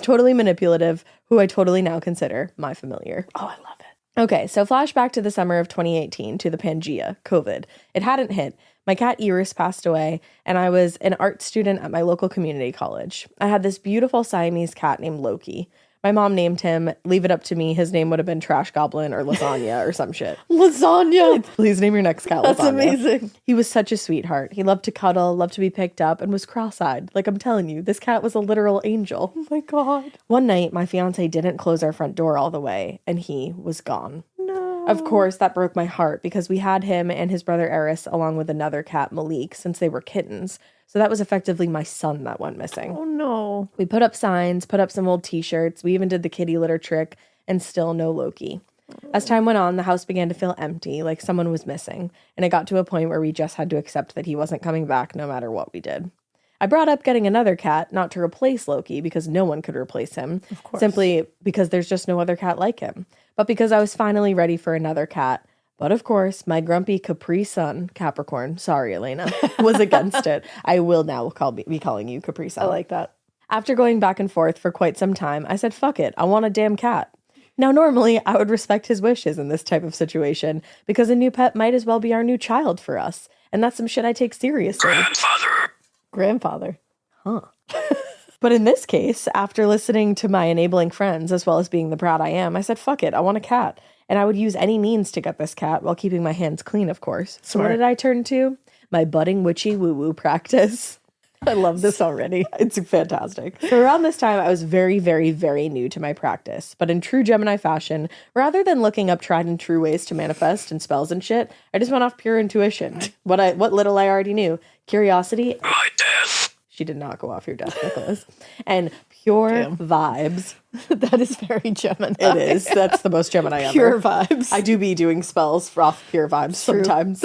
totally manipulative, who I totally now consider my familiar. Oh, I love it. Okay, so flashback to the summer of 2018 to the Pangea, COVID. It hadn't hit. My cat Iris passed away, and I was an art student at my local community college. I had this beautiful Siamese cat named Loki. My mom named him. Leave it up to me. His name would have been Trash Goblin or Lasagna or some shit. Lasagna. Please name your next cat That's Lasagna. amazing. He was such a sweetheart. He loved to cuddle, loved to be picked up, and was cross-eyed. Like I'm telling you, this cat was a literal angel. Oh my God. One night, my fiance didn't close our front door all the way, and he was gone. No. Of course, that broke my heart because we had him and his brother Eris along with another cat, Malik, since they were kittens. So that was effectively my son that went missing. Oh no. We put up signs, put up some old t-shirts. We even did the kitty litter trick, and still no Loki. As time went on, the house began to feel empty, like someone was missing. And it got to a point where we just had to accept that he wasn't coming back no matter what we did. I brought up getting another cat, not to replace Loki, because no one could replace him. Of course. Simply because there's just no other cat like him. But because I was finally ready for another cat. But of course, my grumpy Capri Sun, Capricorn, sorry, Alaina, was against it. I will now be calling you Capri Sun. I like that. After going back and forth for quite some time, I said, fuck it, I want a damn cat. Now, normally, I would respect his wishes in this type of situation, because a new pet might as well be our new child for us. And that's some shit I take seriously. Grandfather. But in this case, after listening to my enabling friends, as well as being the brat I am, I said, fuck it, I want a cat. And I would use any means to get this cat while keeping my hands clean, of course. So what Smart. did I turn to? My budding witchy woo-woo practice. I love this already. It's fantastic. So around this time, I was very, very, very new to my practice. But in true Gemini fashion, rather than looking up tried and true ways to manifest and spells and shit, I just went off pure intuition. What little I already knew. Curiosity. My death. She did not go off your death, Nicholas. And pure vibes. That is very Gemini. It is. That's the most Gemini ever. Pure vibes. I do be doing spells off pure vibes sometimes.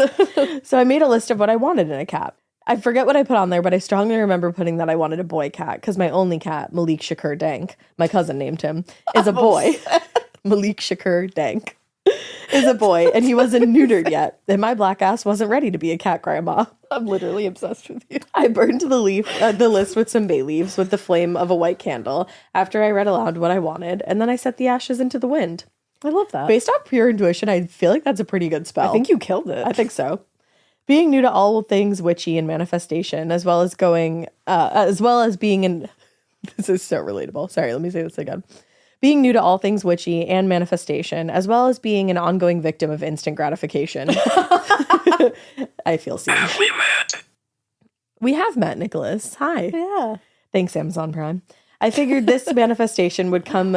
So I made a list of what I wanted in a cat. I forget what I put on there, but I strongly remember putting that I wanted a boy cat because my only cat, Malik Shakur Dank, my cousin named him, is a boy. Malik Shakur Dank is a boy, and he wasn't neutered yet. And my black ass wasn't ready to be a cat grandma. I'm literally obsessed with you. I burned the list with some bay leaves with the flame of a white candle after I read aloud what I wanted, and then I set the ashes into the wind. I love that. Based off pure intuition, I feel like that's a pretty good spell. I think you killed it. I think so. Being new to all things witchy and manifestation, as well as being in, this is so relatable. Sorry, let me say this again. Being new to all things witchy and manifestation, as well as being an ongoing victim of instant gratification. I feel seen. Have we met? We have met, Nicholas. Hi. Yeah. Thanks, Amazon Prime. I figured this manifestation would come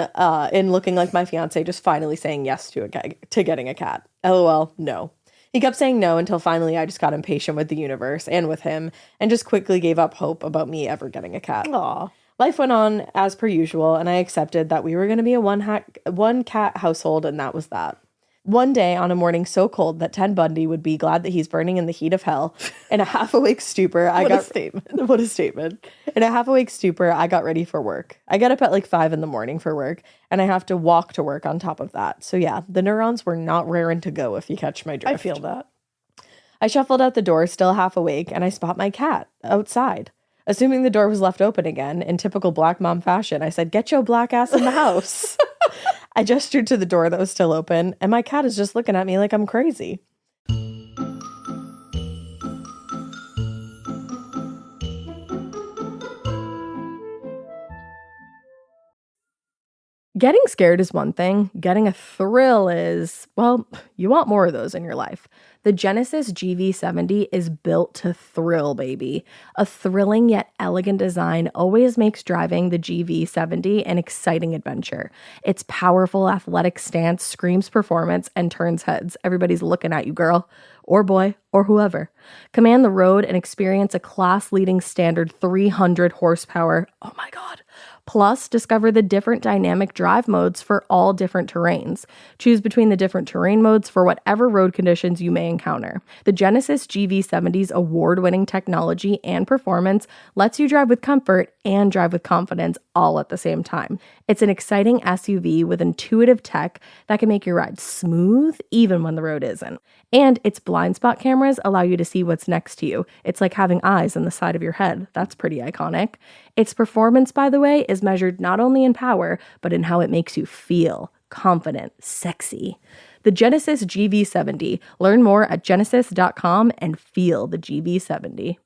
in looking like my fiance just finally saying yes to getting a cat. LOL, no. He kept saying no until finally I just got impatient with the universe and with him and just quickly gave up hope about me ever getting a cat. Aw. Life went on as per usual, and I accepted that we were going to be a one cat household, and that was that. One day, on a morning so cold that Ted Bundy would be glad that he's burning in the heat of hell, in a half-awake stupor, What a statement. What a statement. In a half-awake stupor, I got ready for work. I get up at like 5 a.m. for work, and I have to walk to work on top of that. So yeah, the neurons were not raring to go, if you catch my drift. I feel that. I shuffled out the door, still half awake, and I spot my cat outside. Assuming the door was left open again, in typical black mom fashion, I said, "Get your black ass in the house." I gestured to the door that was still open, and my cat is just looking at me like I'm crazy. Getting scared is one thing. Getting a thrill is, well, you want more of those in your life. The Genesis GV70 is built to thrill, baby. A thrilling yet elegant design always makes driving the GV70 an exciting adventure. Its powerful athletic stance screams performance and turns heads. Everybody's looking at you, girl, or boy, or whoever. Command the road and experience a class-leading standard 300 horsepower. Oh my God. Plus, discover the different dynamic drive modes for all different terrains. Choose between the different terrain modes for whatever road conditions you may encounter. The Genesis GV70's award-winning technology and performance lets you drive with comfort and drive with confidence all at the same time. It's an exciting SUV with intuitive tech that can make your ride smooth even when the road isn't. And its blind spot cameras allow you to see what's next to you. It's like having eyes on the side of your head. That's pretty iconic. Its performance, by the way, is measured not only in power, but in how it makes you feel confident, sexy. The Genesis GV70. Learn more at genesis.com and feel the GV70.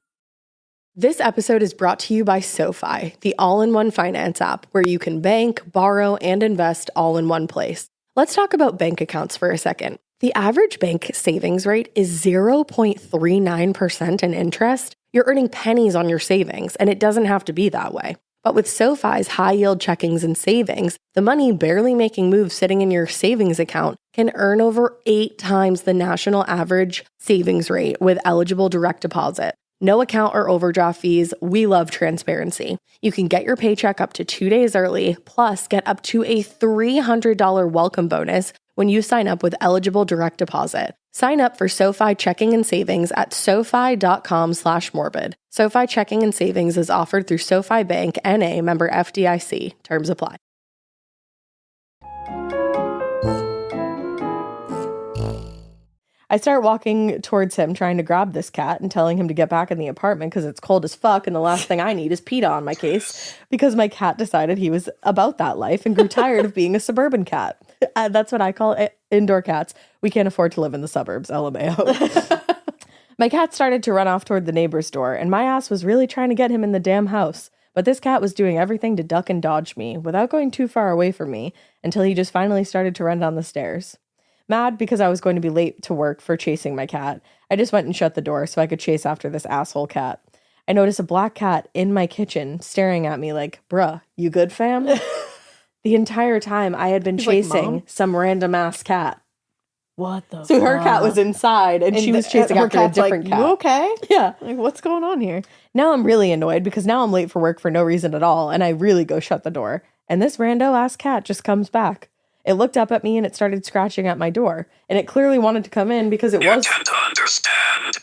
This episode is brought to you by SoFi, the all-in-one finance app where you can bank, borrow, and invest all in one place. Let's talk about bank accounts for a second. The average bank savings rate is 0.39% in interest. You're earning pennies on your savings, and it doesn't have to be that way. But with SoFi's high-yield checkings and savings, the money barely making moves sitting in your savings account can earn over 8 times the national average savings rate with eligible direct deposit. No account or overdraft fees. We love transparency. You can get your paycheck up to 2 days early, plus get up to a $300 welcome bonus when you sign up with eligible direct deposit. Sign up for SoFi checking and savings at SoFi.com/morbid. SoFi checking and savings is offered through SoFi Bank, N.A., member FDIC. Terms apply. I start walking towards him, trying to grab this cat and telling him to get back in the apartment because it's cold as fuck and the last thing I need is PETA on my case because my cat decided he was about that life and grew tired of being a suburban cat. That's what I call indoor cats. We can't afford to live in the suburbs, LMAO. My cat started to run off toward the neighbor's door, and my ass was really trying to get him in the damn house. But this cat was doing everything to duck and dodge me without going too far away from me until he just finally started to run down the stairs. Mad because I was going to be late to work for chasing my cat, I just went and shut the door so I could chase after this asshole cat. I noticed a black cat in my kitchen staring at me like, "Bruh, you good, fam?" The entire time I had been chasing Mom? some random ass cat. What the So her cat was inside and she was chasing her after a cat's different like, cat. "You okay? Yeah. Like, what's going on here?" Now I'm really annoyed because now I'm late for work for no reason at all, and I really go shut the door. And this rando ass cat just comes back. It looked up at me and it started scratching at my door. And it clearly wanted to come in because it You was... can't understand.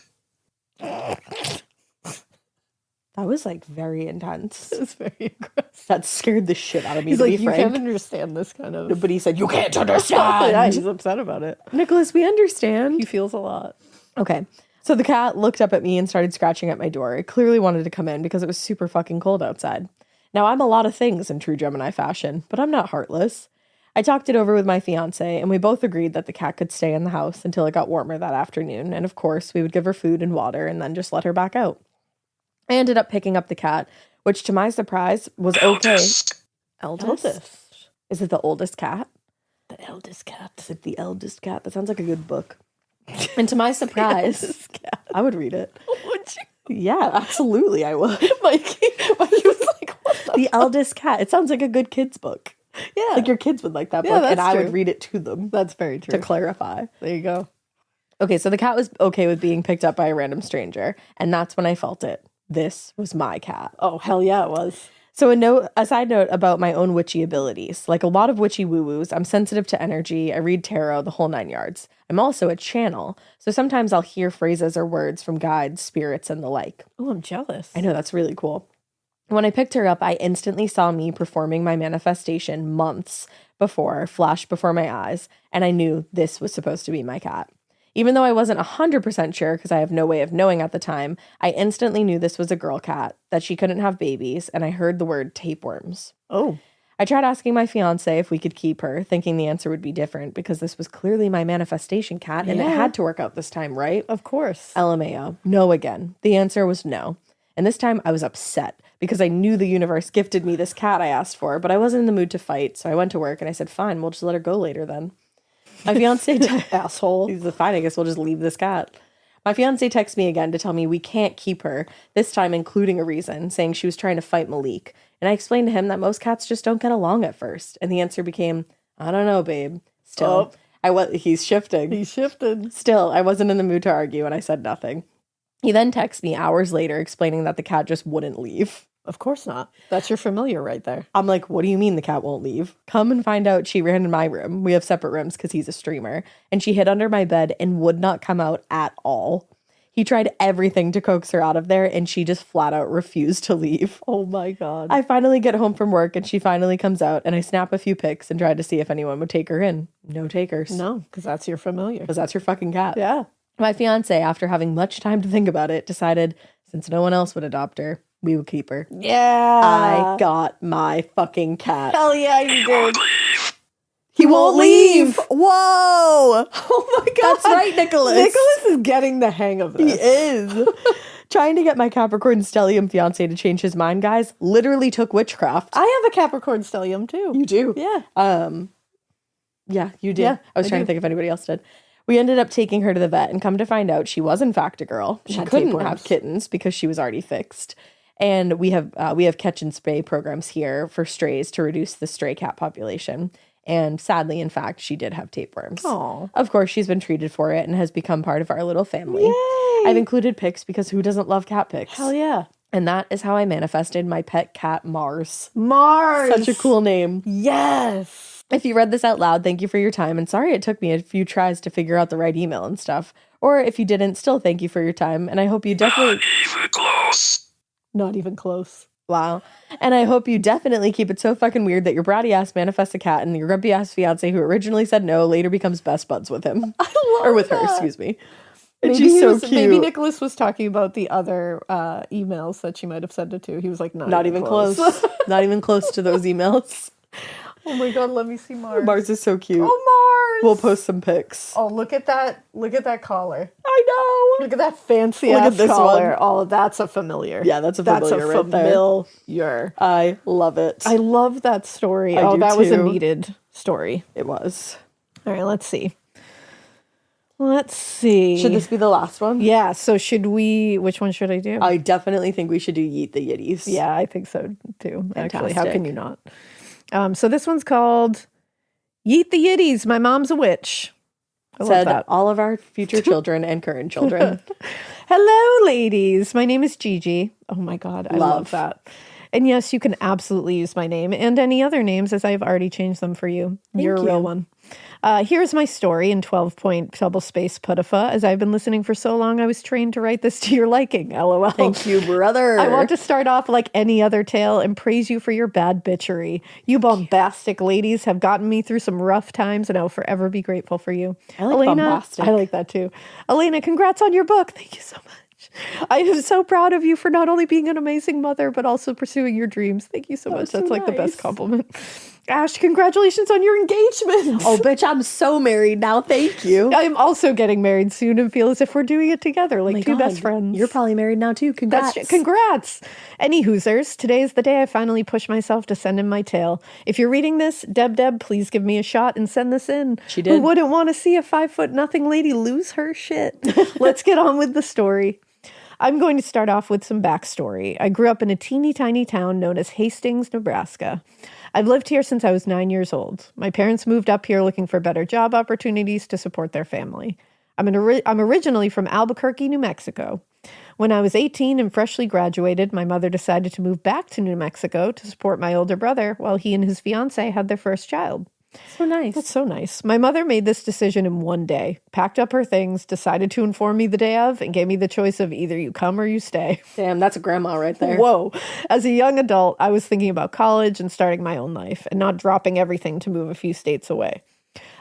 That was like very intense. It's very aggressive. That scared the shit out of me, He's to like, be "You frank. can't understand this kind of." But he said, "You can't Yeah, understand." he's upset about it. Nicholas, we understand. He feels a lot. Okay. So the cat looked up at me and started scratching at my door. It clearly wanted to come in because it was super fucking cold outside. Now, I'm a lot of things in true Gemini fashion, but I'm not heartless. I talked it over with my fiance, and we both agreed that the cat could stay in the house until it got warmer that afternoon, and of course, we would give her food and water and then just let her back out. I ended up picking up the cat, which to my surprise was okay. Eldest? Is it the oldest cat? The eldest cat. Is it the eldest cat? That sounds like a good book. And to my surprise, I would read it. Would you? Yeah, absolutely I would. Mikey was like, what The Eldest Cat. It sounds like a good kids book. Yeah. Like your kids would like that Yeah, book, and that's I true. would read it to them That's very to true. clarify. There you go. Okay, so the cat was okay with being picked up by a random stranger, and that's when I felt it. This was my cat. Oh, hell yeah, it was. So a side note about my own witchy abilities. Like a lot of witchy woo-woos, I'm sensitive to energy, I read tarot, the whole 9 yards. I'm also a channel, so sometimes I'll hear phrases or words from guides, spirits, and the like. Oh, I'm jealous. I know, that's really cool. When I picked her up, I instantly saw me performing my manifestation months before, flash before my eyes, and I knew this was supposed to be my cat. Even though I wasn't 100% sure, because I have no way of knowing at the time, I instantly knew this was a girl cat, that she couldn't have babies, and I heard the word tapeworms. Oh. I tried asking my fiance if we could keep her, thinking the answer would be different, because this was clearly my manifestation cat, and it Yeah. had to work out this time, right? Of course. LMAO. No again. The answer was no. And this time I was upset, because I knew the universe gifted me this cat I asked for, but I wasn't in the mood to fight, so I went to work, and I said, fine, we'll just let her go later then. My fiance... Asshole. He's fine, I guess we'll just leave this cat. My fiance texts me again to tell me we can't keep her, this time including a reason, saying she was trying to fight Malik. And I explained to him that most cats just don't get along at first. And the answer became, I don't know, babe. Still, he's shifting. He shifted. Still, I wasn't in the mood to argue, and I said nothing. He then texts me hours later explaining that the cat just wouldn't leave. Of course not. That's your familiar right there. I'm like, what do you mean the cat won't leave? Come and find out she ran in my room. We have separate rooms because he's a streamer. And she hid under my bed and would not come out at all. He tried everything to coax her out of there, and she just flat out refused to leave. Oh my God. I finally get home from work, and she finally comes out, and I snap a few pics and try to see if anyone would take her in. No takers. No, because that's your familiar. Because that's your fucking cat. Yeah. My fiance, after having much time to think about it, decided since no one else would adopt her, we would keep her. Yeah. I got my fucking cat. Hell yeah, you did. He won't leave. Whoa. Oh my God. That's right, Nicholas. Nicholas is getting the hang of He this. is. Trying to get my Capricorn stellium fiance to change his mind, guys, literally took witchcraft. I have a Capricorn stellium too. You do? Yeah. Yeah, you did. Yeah, I was trying to think if anybody else did. We ended up taking her to the vet and come to find out she was in fact a girl. She Had couldn't tapeworms. have kittens because she was already fixed. And we have catch and spay programs here for strays to reduce the stray cat population. And sadly, in fact, she did have tapeworms. Aw. Of course, she's been treated for it and has become part of our little family. Yay. I've included pics because who doesn't love cat pics? Hell yeah. And that is how I manifested my pet cat, Mars. Mars. Such a cool name. Yes. If you read this out loud, thank you for your time. And sorry it took me a few tries to figure out the right email and stuff. Or if you didn't, still thank you for your time. And I hope you definitely... Even close. Not even close. Wow. And I hope you definitely keep it so fucking weird that your bratty ass manifests a cat and your grumpy ass fiance who originally said no later becomes best buds with him. I love Or with her, that. excuse me. Maybe She's so cute. Maybe Nicholas was talking about the other emails that she might have sent it to. He was like, Not even close. Not even close to those emails. Oh my God, let me see Mars. Mars is so cute. Oh, Mars. We'll post some pics. Oh, look at that. Look at that collar. I know. Look at that fancy Look ass at this collar. one. Oh, that's a familiar. Yeah, that's a familiar right there. familiar. I love it. I love that story. I do that was a too. needed story. It was. All right, let's see. Let's see. Should this be the last one? Yeah, so should we, which one should I do? I definitely think we should do Yeet the Yitties. Yeah, I think so too. Actually, how Fantastic. can you not? So this one's called Yeet the Yitties. My mom's a witch. I love Said that. all of our future children and current children. Hello, ladies. My name is Gigi. Oh my God, I love Love. that. And yes, you can absolutely use my name and any other names as I've already changed them for you. You're a real one. Here's my story in 12-point double space puttifa. As I've been listening for so long, I was trained to write this to your liking. LOL. Thank you, brother. I want to start off like any other tale and praise you for your bad bitchery. You bombastic ladies have gotten me through some rough times, and I'll forever be grateful for you. I like Alaina, bombastic. I like that too. Alaina, congrats on your book. Thank you so much. I am so proud of you for not only being an amazing mother, but also pursuing your dreams. Thank you so much. was so That's like the best nice. compliment. Ash, congratulations on your engagement. Oh, bitch, I'm so married now. Thank you. I am also getting married soon and feel as if we're doing it together, like Oh my two God, best friends. You're probably married now too. Congrats. Congrats. Any hoosers, today is the day I finally push myself to send in my tale. If you're reading this, Deb, please give me a shot and send this in. She did. Who wouldn't want to see a 5'0" lady lose her shit? Let's get on with the story. I'm going to start off with some backstory. I grew up in a teeny tiny town known as Hastings, Nebraska. I've lived here since I was 9 years old. My parents moved up here looking for better job opportunities to support their family. I'm originally from Albuquerque, New Mexico. When I was 18 and freshly graduated, my mother decided to move back to New Mexico to support my older brother while he and his fiancée had their first child. So nice. That's so nice. My mother made this decision in one day, packed up her things, decided to inform me the day of, and gave me the choice of either you come or you stay. Damn, that's a grandma right there. Whoa. As a young adult, I was thinking about college and starting my own life and not dropping everything to move a few states away.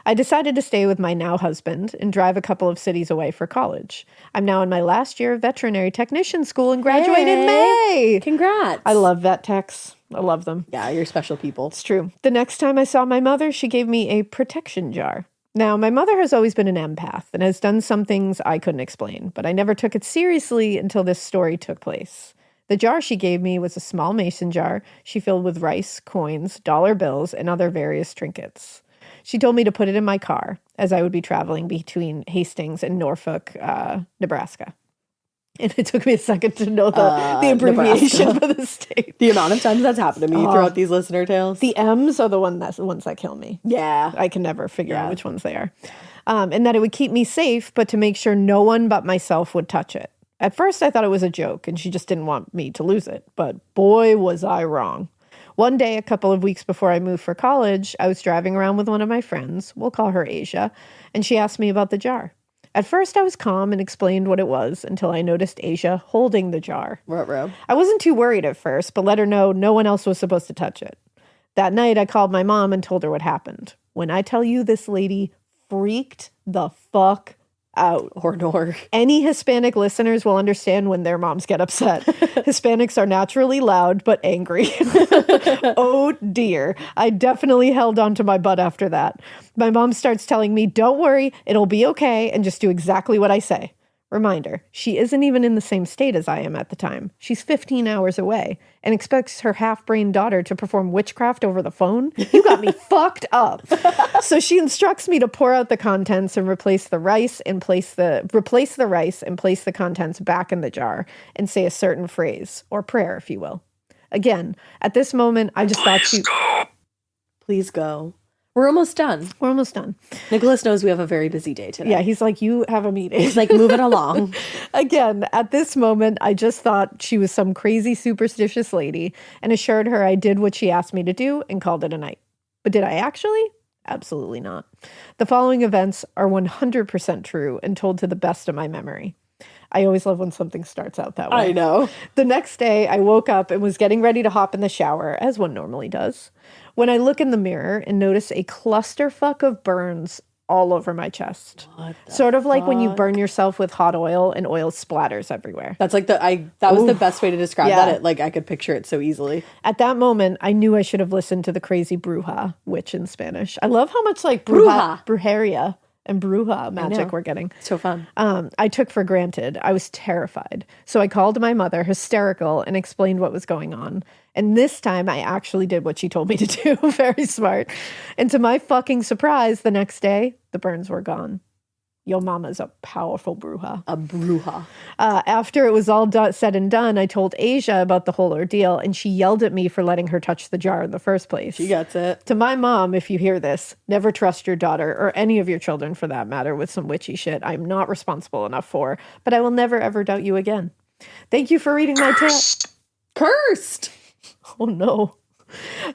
I decided to stay with my now husband and drive a couple of cities away for college. I'm now in my last year of veterinary technician school and graduate in May. Congrats. I love vet techs. I love them. Yeah, you're special people. It's true. The next time I saw my mother, she gave me a protection jar. Now, my mother has always been an empath and has done some things I couldn't explain, but I never took it seriously until this story took place. The jar she gave me was a small mason jar she filled with rice, coins, dollar bills, and other various trinkets. She told me to put it in my car as I would be traveling between Hastings and Norfolk, Nebraska. And it took me a second to know the abbreviation for the state. The amount of times that's happened to me throughout these listener tales. The M's are the ones that kill me. Yeah. I can never figure out which ones they are. And that it would keep me safe, but to make sure no one but myself would touch it. At first, I thought it was a joke, and she just didn't want me to lose it. But boy, was I wrong. One day, a couple of weeks before I moved for college, I was driving around with one of my friends, we'll call her Asia, and she asked me about the jar. At first, I was calm and explained what it was until I noticed Asia holding the jar. Ruh-roh. I wasn't too worried at first, but let her know no one else was supposed to touch it. That night, I called my mom and told her what happened. When I tell you this lady freaked the fuck out. Or nor. Any Hispanic listeners will understand when their moms get upset. Hispanics are naturally loud, but angry. Oh dear. I definitely held on to my butt after that. My mom starts telling me, don't worry, it'll be okay, and just do exactly what I say. Reminder, she isn't even in the same state as I am at the time. She's 15 hours away and expects her half-brain daughter to perform witchcraft over the phone. You got me fucked up. So she instructs me to pour out the contents and replace the rice and place the contents back in the jar and say a certain phrase or prayer, if you will. Again, at this moment, I just thought she... Please go. We're almost done. We're almost done. Nicholas knows we have a very busy day today. Yeah, he's like, you have a meeting. He's like, move it along. Again, at this moment, I just thought she was some crazy superstitious lady and assured her I did what she asked me to do and called it a night. But did I actually? Absolutely not. The following events are 100% true and told to the best of my memory. I always love when something starts out that way. I know. The next day, I woke up and was getting ready to hop in the shower, as one normally does, when I look in the mirror and notice a clusterfuck of burns all over my chest. Sort of like when you burn yourself with hot oil and oil splatters everywhere. That's like that was the best way to describe that. I could picture it so easily. At that moment, I knew I should have listened to the crazy bruja, witch in Spanish. I love how much like brujeria and bruja magic we're getting. So fun. I took for granted. I was terrified. So I called my mother, hysterical, and explained what was going on. And this time I actually did what she told me to do. Very smart. And to my fucking surprise, the next day, the burns were gone. Yo mama's a powerful bruja. A bruja. After it was all said and done, I told Asia about the whole ordeal, and she yelled at me for letting her touch the jar in the first place. She gets it. To my mom, if you hear this, never trust your daughter, or any of your children for that matter, with some witchy shit I'm not responsible enough for, but I will never ever doubt you again. Thank you for reading my tale. Cursed! Oh no.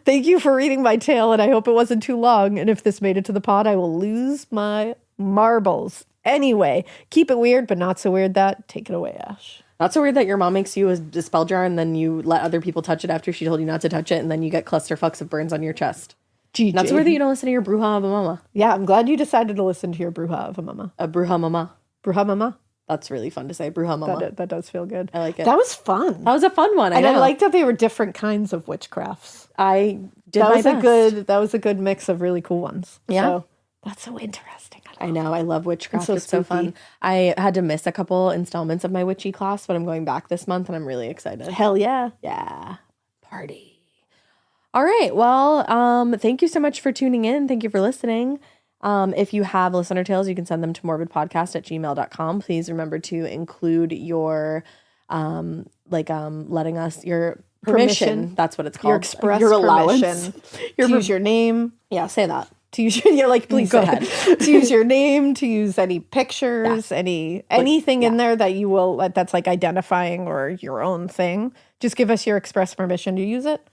Thank you for reading my tale, and I hope it wasn't too long, and if this made it to the pod, I will lose my marbles. Anyway, keep it weird, but not so weird that. Take it away, Ash. Not so weird that your mom makes you a spell jar and then you let other people touch it after she told you not to touch it, and then you get clusterfucks of burns on your chest. GG. Not so weird that you don't listen to your bruja of a mama. Yeah, I'm glad you decided to listen to your bruja of a mama. A bruja mama. Bruja mama? That's really fun to say. Bruja mama. That does feel good. I like it. That was fun. That was a fun one. I know. I liked that they were different kinds of witchcrafts. I did that my was best. That was a good mix of really cool ones. Yeah. So, that's so interesting. I know. I love witchcraft. It's so fun. I had to miss a couple installments of my witchy class, but I'm going back this month and I'm really excited. Hell yeah. Yeah. Party. All right. Well, thank you so much for tuning in. Thank you for listening. If you have listener tales, you can send them to morbidpodcast@gmail.com. Please remember to include your letting us your permission. That's what it's called. Your express your permission to use your name. Yeah, say that. To use your, please Go say ahead. it. To use your name, to use any pictures, anything in there that you will, that's like identifying or your own thing. Just give us your express permission to use it,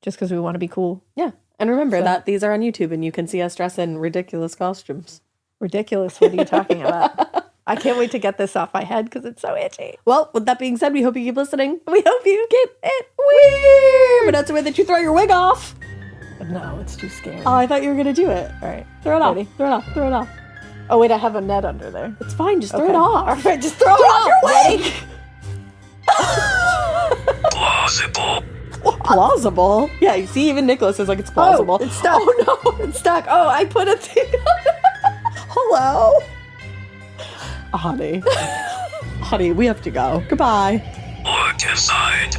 just because we want to be cool. Yeah. And remember that these are on YouTube and you can see us dress in ridiculous costumes. Ridiculous. What are you talking about? I can't wait to get this off my head because it's so itchy. Well, with that being said, we hope you keep listening. We hope you keep it weird. But not the way that you throw your wig off. No, it's too scary. Oh, I thought you were going to do it. All right. Throw it Ready? off. Throw it off. Throw it off. Oh, wait, I have a net under there. It's fine. Just throw Okay. it off. All right, just throw it off. your wig. Plausible. Plausible? Yeah, you see, even Nicholas is like, it's plausible. Oh, it's stuck. Oh, no, it's stuck. Oh, I put a thing Hello? Honey. Honey, we have to go. Goodbye. Look inside.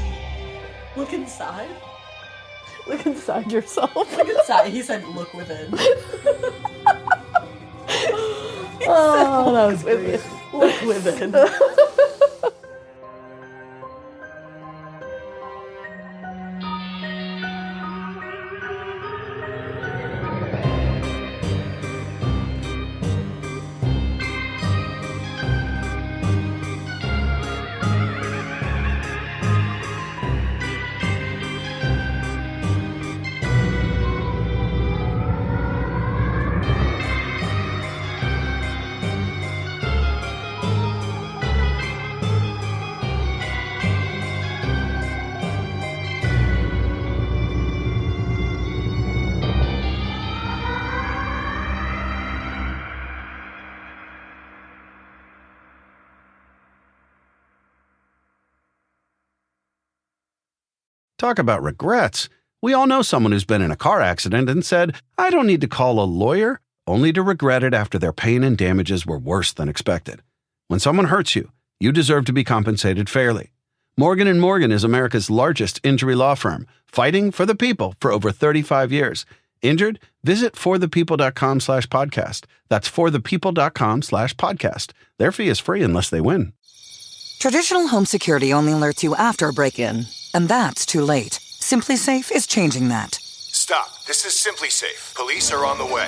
Look inside. Look inside yourself. Look inside. He said, look within. Oh, that was great. Look within. Talk about regrets. We all know someone who's been in a car accident and said, I don't need to call a lawyer, only to regret it after their pain and damages were worse than expected. When someone hurts you, you deserve to be compensated fairly. Morgan & Morgan is America's largest injury law firm, fighting for the people for over 35 years. Injured? Visit forthepeople.com/podcast. That's forthepeople.com/podcast. Their fee is free unless they win. Traditional home security only alerts you after a break-in, and that's too late. Simply Safe is changing that. Stop. This is Simply Safe. Police are on the way.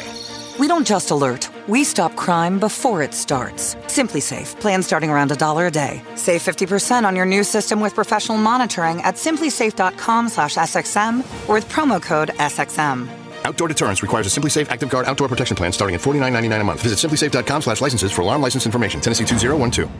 We don't just alert, we stop crime before it starts. Simply Safe, plan starting around $1 a day. Save 50% on your new system with professional monitoring at simplysafe.com/SXM or with promo code SXM. Outdoor deterrence requires a Simply Safe Active Guard outdoor protection plan starting at $49.99 a month. Visit simplysafe.com/licenses for alarm license information. Tennessee 2012.